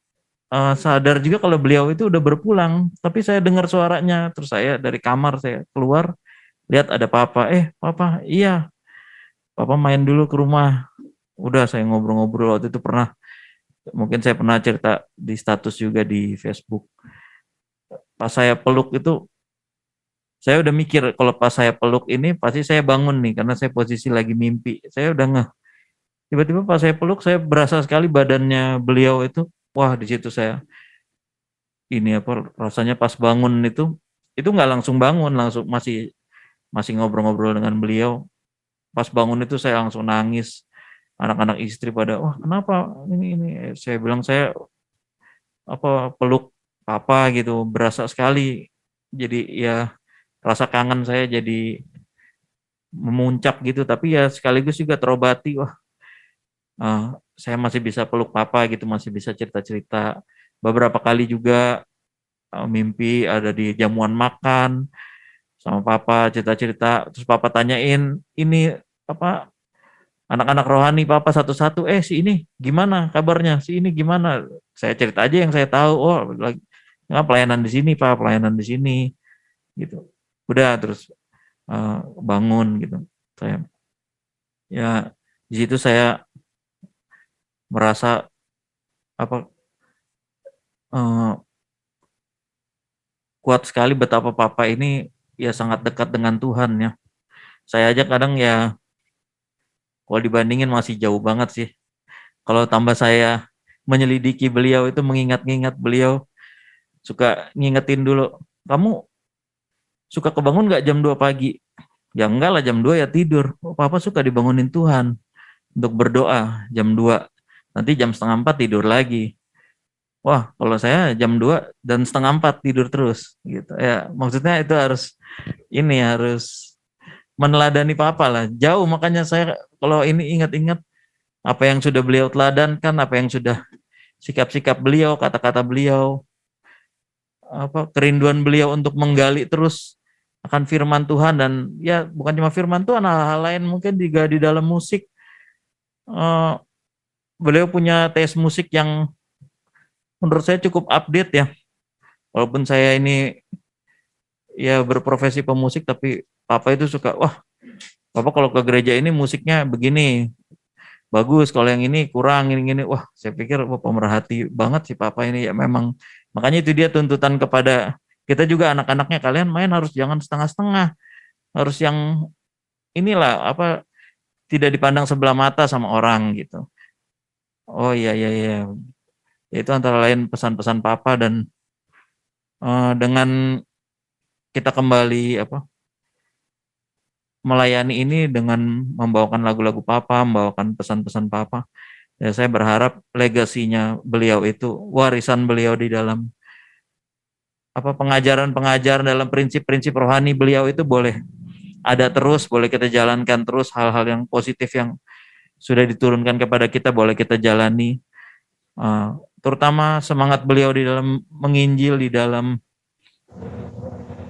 sadar juga kalau beliau itu udah berpulang, tapi saya dengar suaranya, terus saya dari kamar saya keluar, lihat ada Papa. Papa, iya, Papa main dulu ke rumah. Udah saya ngobrol-ngobrol. Waktu itu mungkin saya pernah cerita di status juga di Facebook. Pas saya peluk itu, saya udah mikir kalau pas saya peluk ini pasti saya bangun nih, karena saya posisi lagi mimpi. Saya udah ngeh. Tiba-tiba pas saya peluk, saya berasa sekali badannya beliau itu. Wah, di situ saya rasanya pas bangun itu nggak langsung bangun, langsung masih ngobrol-ngobrol dengan beliau. Pas bangun itu saya langsung nangis. Anak-anak istri pada, wah kenapa ini? Saya bilang saya peluk Papa gitu, berasa sekali. Jadi ya rasa kangen saya jadi memuncak gitu, tapi ya sekaligus juga terobati. Wah, saya masih bisa peluk Papa gitu, masih bisa cerita-cerita. Beberapa kali juga mimpi ada di jamuan makan sama Papa, cerita-cerita, terus Papa tanyain, ini anak-anak rohani papa satu-satu, si ini gimana kabarnya, si ini gimana, saya cerita aja yang saya tahu. Oh, lagi nggak, pelayanan di sini pak, pelayanan di sini gitu. Udah terus bangun gitu. Saya ya di situ saya merasa apa eh, kuat sekali betapa papa ini ya sangat dekat dengan Tuhan ya. Saya aja kadang ya kalau dibandingin masih jauh banget sih. Kalau tambah saya menyelidiki beliau itu, mengingat-ingat beliau, suka ngingetin dulu, kamu suka kebangun nggak jam 2 pagi? Ya enggak lah, jam 2 ya tidur. Oh, papa suka dibangunin Tuhan untuk berdoa jam 2. Nanti jam setengah 4 tidur lagi. Wah, kalau saya jam 2 dan setengah 4 tidur terus gitu. Ya, maksudnya itu harus meneladani papa lah. Jauh, makanya saya kalau ini ingat-ingat apa yang sudah beliau teladankan, apa yang sudah sikap-sikap beliau, kata-kata beliau, kerinduan beliau untuk menggali terus akan firman Tuhan. Dan ya bukan cuma firman Tuhan, hal-hal lain mungkin juga di dalam musik. Beliau punya tes musik yang menurut saya cukup update ya. Walaupun saya ini ya berprofesi pemusik, tapi papa itu suka, wah papa kalau ke gereja ini musiknya begini, bagus, kalau yang ini kurang, ini. Wah, saya pikir pemerhati banget sih papa ini. Ya memang, makanya itu dia tuntutan kepada kita juga anak-anaknya, kalian main harus jangan setengah-setengah, harus yang inilah tidak dipandang sebelah mata sama orang gitu. Oh iya iya iya, itu antara lain pesan-pesan papa. Dan dengan kita kembali melayani ini dengan membawakan lagu-lagu papa, membawakan pesan-pesan papa. Ya, saya berharap legasinya beliau itu, warisan beliau di dalam pengajaran-pengajaran dalam prinsip-prinsip rohani beliau itu boleh ada terus, boleh kita jalankan terus. Hal-hal yang positif yang sudah diturunkan kepada kita boleh kita jalani. Terutama semangat beliau di dalam menginjil, di dalam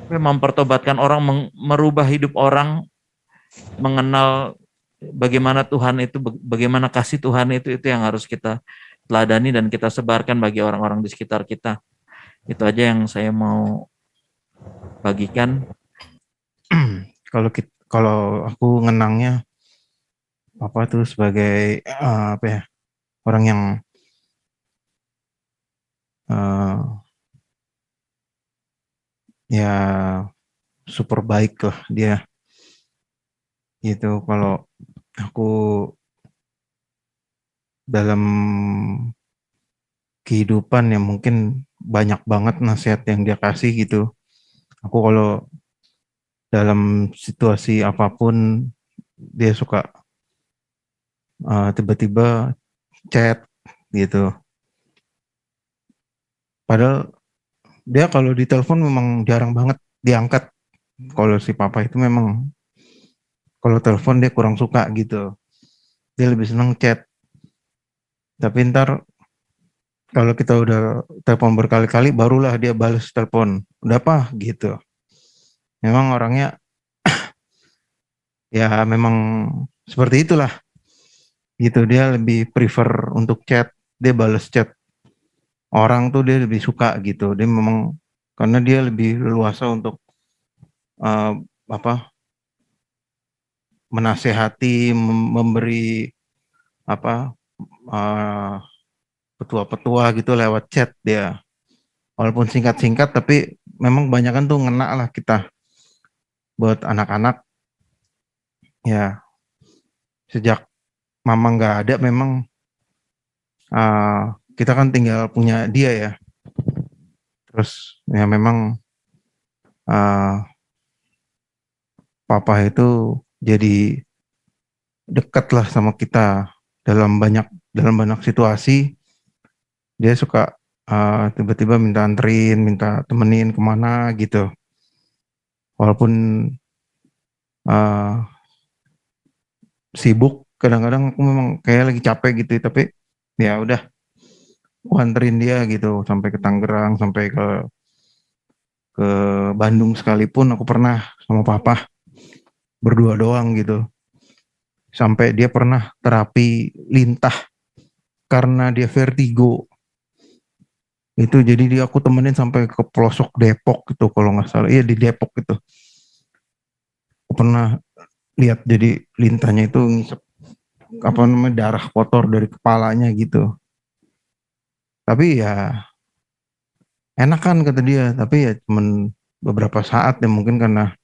mempertobatkan orang, merubah hidup orang, mengenal bagaimana Tuhan itu, bagaimana kasih Tuhan itu yang harus kita teladani dan kita sebarkan bagi orang-orang di sekitar kita. Itu aja yang saya mau bagikan. Kalau aku ngenangnya papa tuh sebagai orang yang ya super baik lah dia. Gitu, kalau aku dalam kehidupan ya mungkin banyak banget nasihat yang dia kasih gitu. Aku kalau dalam situasi apapun dia suka tiba-tiba chat gitu. Padahal dia kalau ditelepon memang jarang banget diangkat. Kalau si papa itu memang kalau telepon dia kurang suka gitu. Dia lebih seneng chat. Tapi ntar kalau kita udah telepon berkali-kali barulah dia balas telepon. Udah apa gitu. Memang orangnya ya memang seperti itulah. Gitu, dia lebih prefer untuk chat. Dia balas chat orang tuh dia lebih suka gitu. Dia memang karena dia lebih leluasa untuk menasehati, memberi petua-petua gitu lewat chat dia. Walaupun singkat-singkat tapi memang kebanyakan tuh ngena lah kita. Buat anak-anak ya sejak mama nggak ada memang kita kan tinggal punya dia ya. Terus ya memang papa itu jadi dekat lah sama kita dalam banyak situasi. Dia suka tiba-tiba minta anterin, minta temenin kemana gitu. Walaupun sibuk, kadang-kadang aku memang kayak lagi capek gitu, tapi ya udah, aku anterin dia gitu sampai ke Tangerang, sampai ke Bandung sekalipun aku pernah sama papa berdua doang gitu. Sampai dia pernah terapi lintah karena dia vertigo. Itu jadi aku temenin sampai ke pelosok Depok gitu kalau nggak salah. Iya di Depok itu. Aku pernah lihat jadi lintahnya itu ngisep darah kotor dari kepalanya gitu. Tapi ya enak kan kata dia, tapi ya cuman beberapa saat ya, mungkin karena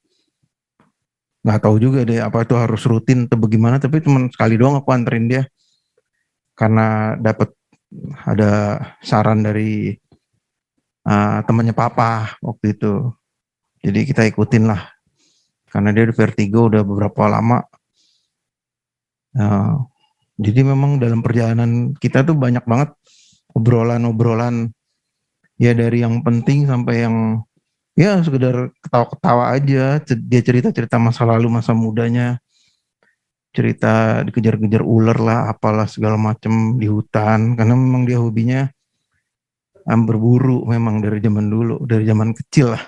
nggak tahu juga deh apa itu harus rutin atau bagaimana, tapi cuman sekali doang aku anterin dia karena dapat ada saran dari temannya papa waktu itu. Jadi kita ikutin lah karena dia udah vertigo udah beberapa lama. Jadi memang dalam perjalanan kita tuh banyak banget obrolan-obrolan ya, dari yang penting sampai yang ya sekedar ketawa-ketawa aja. Dia cerita-cerita masa lalu, masa mudanya, cerita dikejar-kejar ular lah, apalah segala macam di hutan, karena memang dia hobinya berburu memang dari zaman dulu, dari zaman kecil lah.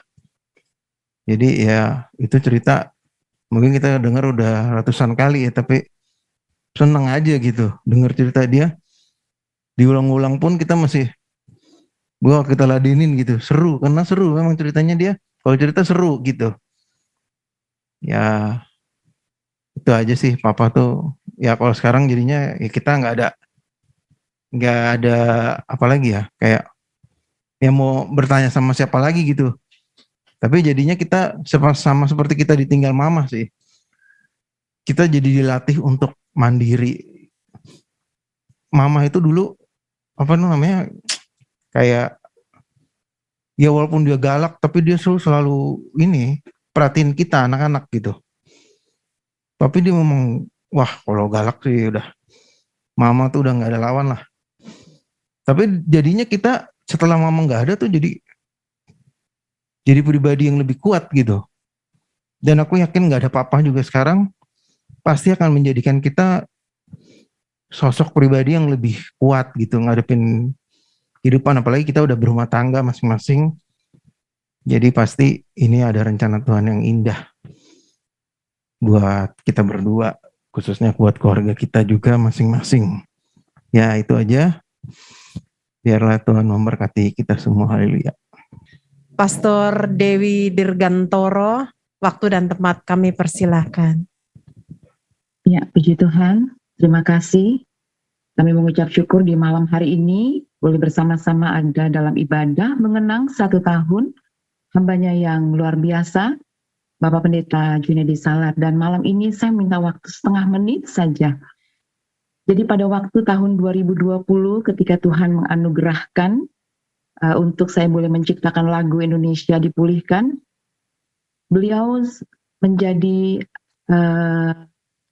Jadi ya itu cerita mungkin kita dengar udah ratusan kali ya, tapi seneng aja gitu dengar cerita dia. Diulang-ulang pun kita masih kita ladenin gitu, seru karena seru memang ceritanya dia. Kalau cerita seru gitu. Ya itu aja sih papa tuh. Ya kalau sekarang jadinya ya kita nggak ada apa lagi ya, kayak ya mau bertanya sama siapa lagi gitu. Tapi jadinya kita sama seperti kita ditinggal mama sih. Kita jadi dilatih untuk mandiri. Mama itu dulu apa namanya, kayak ya walaupun dia galak tapi dia selalu ini perhatiin kita anak-anak gitu. Tapi dia memang wah kalau galak sih udah mama tuh udah nggak ada lawan lah. Tapi jadinya kita setelah mama nggak ada tuh jadi pribadi yang lebih kuat gitu. Dan aku yakin nggak ada papa juga sekarang pasti akan menjadikan kita sosok pribadi yang lebih kuat gitu ngadepin kehidupan, apalagi kita udah berumah tangga masing-masing. Jadi pasti ini ada rencana Tuhan yang indah buat kita berdua, khususnya buat keluarga kita juga masing-masing. Ya itu aja. Biarlah Tuhan memberkati kita semua. Haleluya. Pastor Dewi Dirgantoro, waktu dan tempat kami persilahkan. Ya, puji Tuhan. Terima kasih. Kami mengucap syukur di malam hari ini boleh bersama-sama ada dalam ibadah mengenang 1 tahun hambanya yang luar biasa, Bapak Pendeta Junedi Salat. Dan malam ini saya minta waktu setengah menit saja. Jadi pada waktu tahun 2020 ketika Tuhan menganugerahkan untuk saya boleh menciptakan lagu Indonesia Dipulihkan, beliau menjadi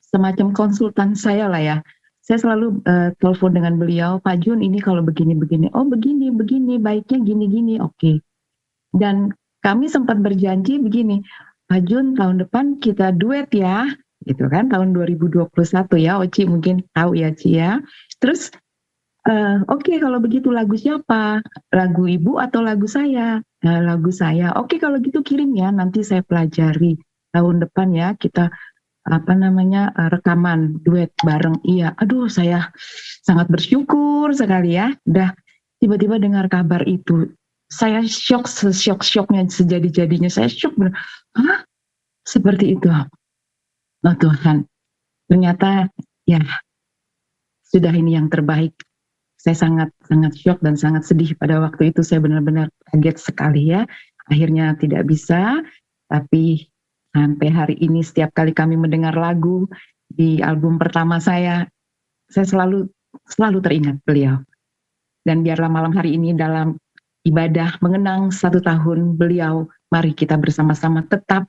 semacam konsultan saya lah ya. Saya selalu telepon dengan beliau, Pak Jun ini kalau begini-begini, oh begini, baiknya gini-gini, oke. Dan kami sempat berjanji begini, Pak Jun tahun depan kita duet ya, gitu kan, tahun 2021 ya, Oci mungkin tahu ya Ci ya. Terus, oke, kalau begitu lagu siapa? Lagu ibu atau lagu saya? Lagu saya, oke kalau gitu kirim ya, nanti saya pelajari tahun depan ya, kita rekaman duet bareng. Iya, aduh saya sangat bersyukur sekali ya. Udah tiba-tiba dengar kabar itu, saya shock, seshock-shocknya, sejadi-jadinya saya shock bener. Hah? Seperti itu. Oh Tuhan, ternyata ya sudah ini yang terbaik. Saya sangat shock dan sangat sedih pada waktu itu. Saya benar-benar kaget sekali ya. Akhirnya tidak bisa, tapi sampai hari ini setiap kali kami mendengar lagu di album pertama saya selalu teringat beliau. Dan biarlah malam hari ini dalam ibadah mengenang 1 tahun beliau, mari kita bersama-sama tetap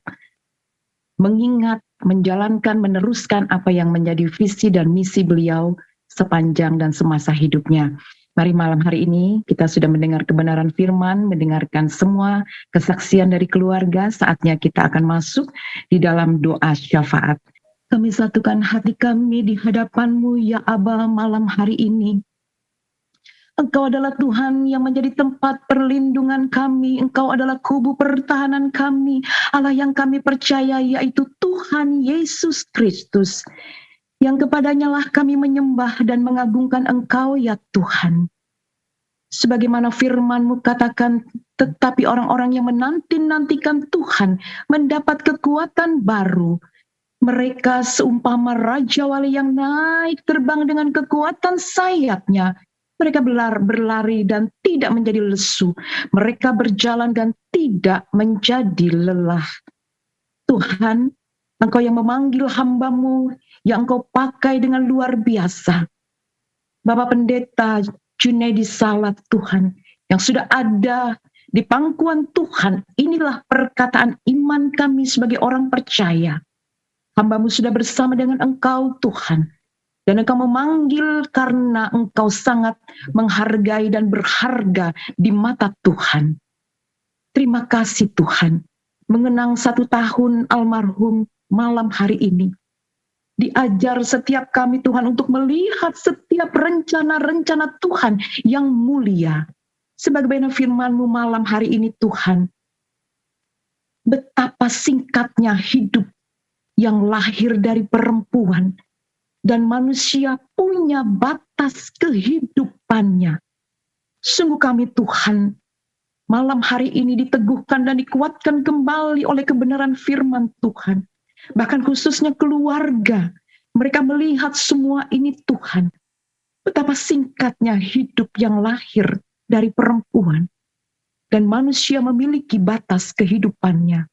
mengingat, menjalankan, meneruskan apa yang menjadi visi dan misi beliau sepanjang dan semasa hidupnya. Mari malam hari ini kita sudah mendengar kebenaran firman, mendengarkan semua kesaksian dari keluarga, saatnya kita akan masuk di dalam doa syafaat. Kami satukan hati kami di hadapan-Mu ya Aba malam hari ini. Engkau adalah Tuhan yang menjadi tempat perlindungan kami. Engkau adalah kubu pertahanan kami. Allah yang kami percaya yaitu Tuhan Yesus Kristus. yang kepadanya lah kami menyembah dan mengagungkan Engkau ya Tuhan. Sebagaimana firman-Mu katakan, tetapi orang-orang yang menanti-nantikan Tuhan mendapat kekuatan baru. Mereka seumpama Raja Wali yang naik terbang dengan kekuatan sayapnya. Mereka berlari dan tidak menjadi lesu. Mereka berjalan dan tidak menjadi lelah. Tuhan, Engkau yang memanggil hamba-Mu, yang Engkau pakai dengan luar biasa. Bapak Pendeta Junaidi Salat Tuhan, yang sudah ada di pangkuan Tuhan, inilah perkataan iman kami sebagai orang percaya. Hamba-Mu sudah bersama dengan Engkau Tuhan, dan Engkau memanggil karena Engkau sangat menghargai dan berharga di mata Tuhan. Terima kasih Tuhan, mengenang 1 tahun almarhum malam hari ini. Diajar setiap kami Tuhan untuk melihat setiap rencana-rencana Tuhan yang mulia. Sebagaimana firman-Mu malam hari ini Tuhan, betapa singkatnya hidup yang lahir dari perempuan, dan manusia punya batas kehidupannya. Sungguh kami Tuhan, malam hari ini diteguhkan dan dikuatkan kembali oleh kebenaran firman Tuhan. Bahkan khususnya keluarga, mereka melihat semua ini Tuhan. Betapa singkatnya hidup yang lahir dari perempuan, dan manusia memiliki batas kehidupannya.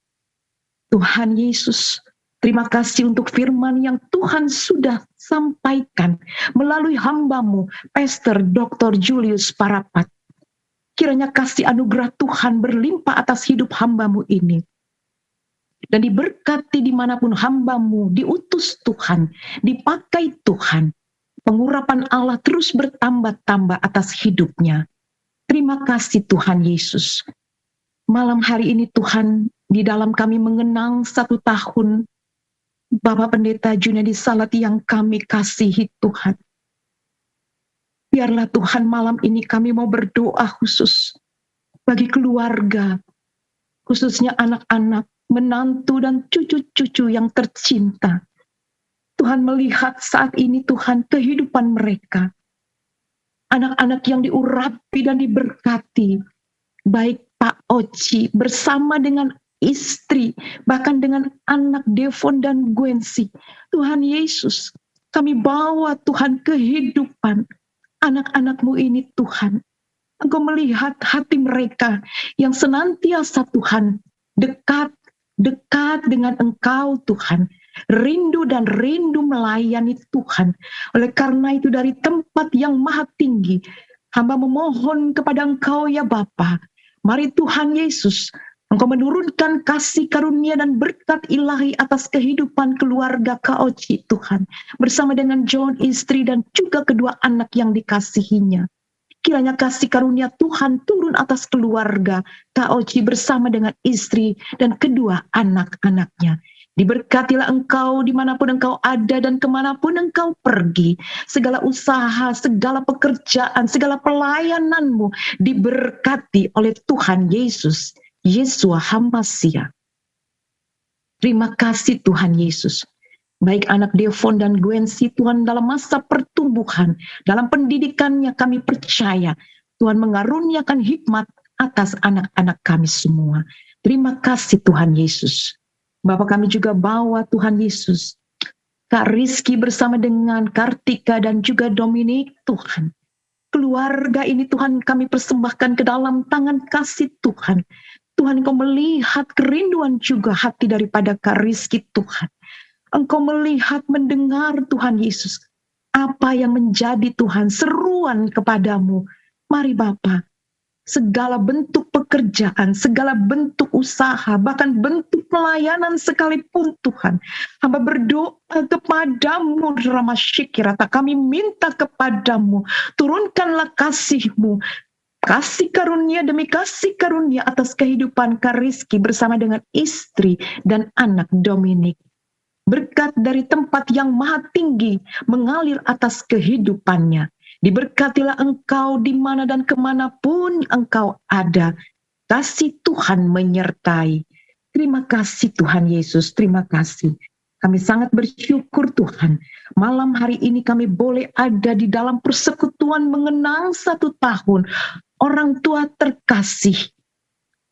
Tuhan Yesus, terima kasih untuk firman yang Tuhan sudah sampaikan melalui hamba-Mu, Pastor Dr. Julius Parapat. Kiranya kasih anugerah Tuhan berlimpah atas hidup hamba-Mu ini. Dan diberkati dimanapun hamba-Mu diutus Tuhan, dipakai Tuhan. Pengurapan Allah terus bertambah-tambah atas hidupnya. Terima kasih Tuhan Yesus. Malam hari ini Tuhan, di dalam kami mengenang 1 tahun Bapak Pendeta Junaidi Salat yang kami kasihi Tuhan. Biarlah Tuhan malam ini kami mau berdoa khusus bagi keluarga, khususnya anak-anak, menantu dan cucu-cucu yang tercinta. Tuhan melihat saat ini Tuhan kehidupan mereka. Anak-anak yang diurapi dan diberkati, baik Pak Oci bersama dengan istri, bahkan dengan anak Devon dan Gwensi. Tuhan Yesus, kami bawa Tuhan kehidupan anak-anak-Mu ini Tuhan. Engkau melihat hati mereka yang senantiasa Tuhan dekat dengan Engkau Tuhan. Rindu dan rindu melayani Tuhan. Oleh karena itu dari tempat yang maha tinggi, hamba memohon kepada Engkau ya Bapa. Mari Tuhan Yesus, Engkau menurunkan kasih karunia dan berkat ilahi atas kehidupan keluarga Kak Oci Tuhan. Bersama dengan John istri dan juga kedua anak yang dikasihinya. Kiranya kasih karunia Tuhan turun atas keluarga Kak Oci bersama dengan istri dan kedua anak-anaknya. Diberkatilah Engkau dimanapun Engkau ada dan kemanapun Engkau pergi. Segala usaha, segala pekerjaan, segala pelayanan-Mu diberkati oleh Tuhan Yesus. Yesua Hamasia. Terima kasih Tuhan Yesus. Baik anak Devon dan Gwensi Tuhan dalam masa pertumbuhan, dalam pendidikannya kami percaya Tuhan mengaruniakan hikmat atas anak-anak kami semua. Terima kasih Tuhan Yesus. Bapak kami juga bawa Tuhan Yesus, Kak Rizky bersama dengan Kartika dan juga Dominik Tuhan. Keluarga ini Tuhan kami persembahkan ke dalam tangan kasih Tuhan. Tuhan Engkau melihat kerinduan juga hati daripada Kak Rizky Tuhan. Engkau melihat, mendengar Tuhan Yesus. Apa yang menjadi Tuhan seruan kepadamu. Mari Bapa, segala bentuk pekerjaan, segala bentuk usaha, bahkan bentuk pelayanan sekalipun Tuhan. Hamba berdoa kepadamu, Ramasyikirata, kami minta kepadamu, turunkanlah kasih-Mu, kasih karunia demi kasih karunia atas kehidupan Kak Rizky bersama dengan istri dan anak Dominik. Berkat dari tempat yang maha tinggi mengalir atas kehidupannya. Diberkatilah Engkau di mana dan kemanapun Engkau ada. Kasih Tuhan menyertai. Terima kasih Tuhan Yesus, terima kasih. Kami sangat bersyukur Tuhan, malam hari ini kami boleh ada di dalam persekutuan mengenang 1 tahun. Orang tua terkasih,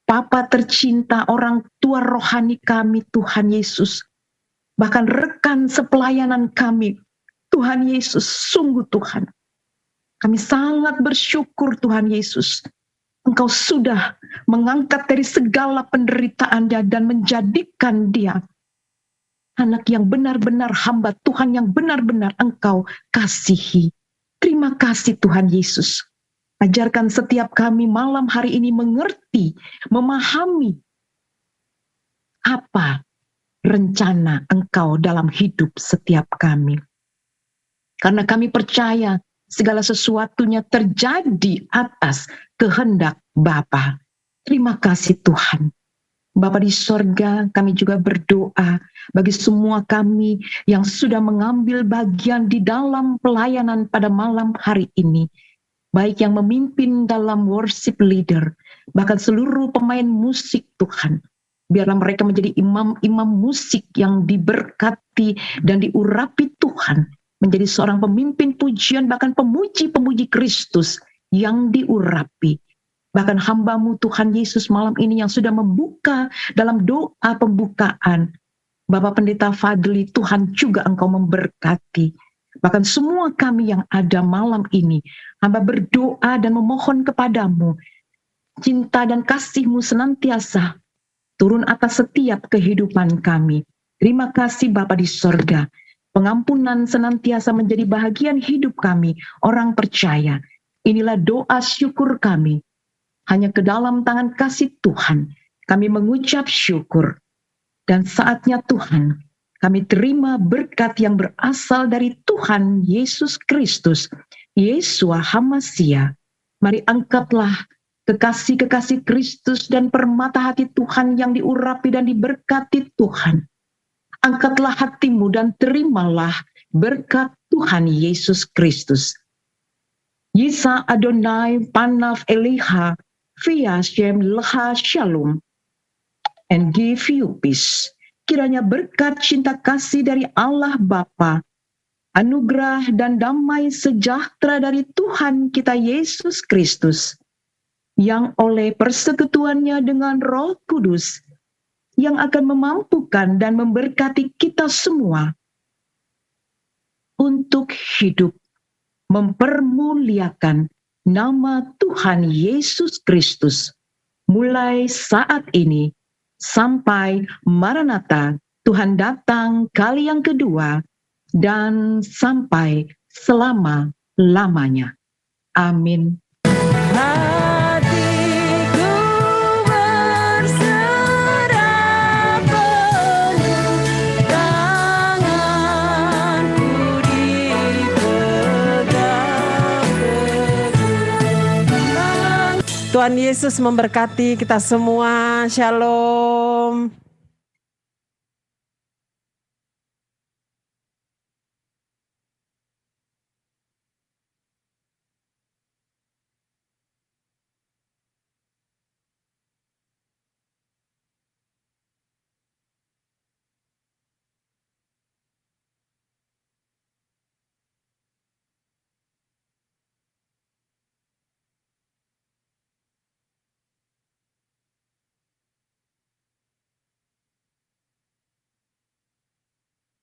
Papa tercinta, orang tua rohani kami Tuhan Yesus. Bahkan rekan sepelayanan kami, Tuhan Yesus, sungguh Tuhan. Kami sangat bersyukur Tuhan Yesus. Engkau sudah mengangkat dari segala penderitaan dia dan menjadikan dia anak yang benar-benar hamba Tuhan, yang benar-benar Engkau kasihi. Terima kasih Tuhan Yesus. Ajarkan setiap kami malam hari ini mengerti, memahami apa rencana Engkau dalam hidup setiap kami. Karena kami percaya segala sesuatunya terjadi atas kehendak Bapa. Terima kasih Tuhan. Bapa di sorga, kami juga berdoa bagi semua kami yang sudah mengambil bagian di dalam pelayanan pada malam hari ini. Baik yang memimpin dalam worship leader, bahkan seluruh pemain musik Tuhan. Biarlah mereka menjadi imam-imam musik yang diberkati dan diurapi Tuhan. Menjadi seorang pemimpin pujian, bahkan pemuji-pemuji Kristus yang diurapi. Bahkan hamba-Mu Tuhan Yesus malam ini yang sudah membuka dalam doa pembukaan. Bapak Pendeta Fadli, Tuhan juga Engkau memberkati. Bahkan semua kami yang ada malam ini, hamba berdoa dan memohon kepadamu, cinta dan kasih-Mu senantiasa turun atas setiap kehidupan kami. Terima kasih Bapa di sorga. Pengampunan senantiasa menjadi bahagian hidup kami, orang percaya. Inilah doa syukur kami. Hanya ke dalam tangan kasih Tuhan, kami mengucap syukur. Dan saatnya Tuhan, kami terima berkat yang berasal dari Tuhan Yesus Kristus, Yeshua HaMasiah. Mari angkatlah kekasih-kekasih Kristus dan permata hati Tuhan yang diurapi dan diberkati Tuhan. Angkatlah hatimu dan terimalah berkat Tuhan Yesus Kristus. Yisa Adonai Panav Eliha, Via Shem Leha Shalom, and give you peace. Kiranya berkat cinta kasih dari Allah Bapa, anugerah dan damai sejahtera dari Tuhan kita Yesus Kristus, yang oleh persekutuannya dengan Roh Kudus, yang akan memampukan dan memberkati kita semua untuk hidup mempermuliakan nama Tuhan Yesus Kristus, mulai saat ini sampai Maranatha, Tuhan datang kali yang kedua, dan sampai selama-lamanya. Amin. Hatiku berserah penuh, tanganku dipegang teguh. Tuhan Yesus memberkati kita semua. Shalom.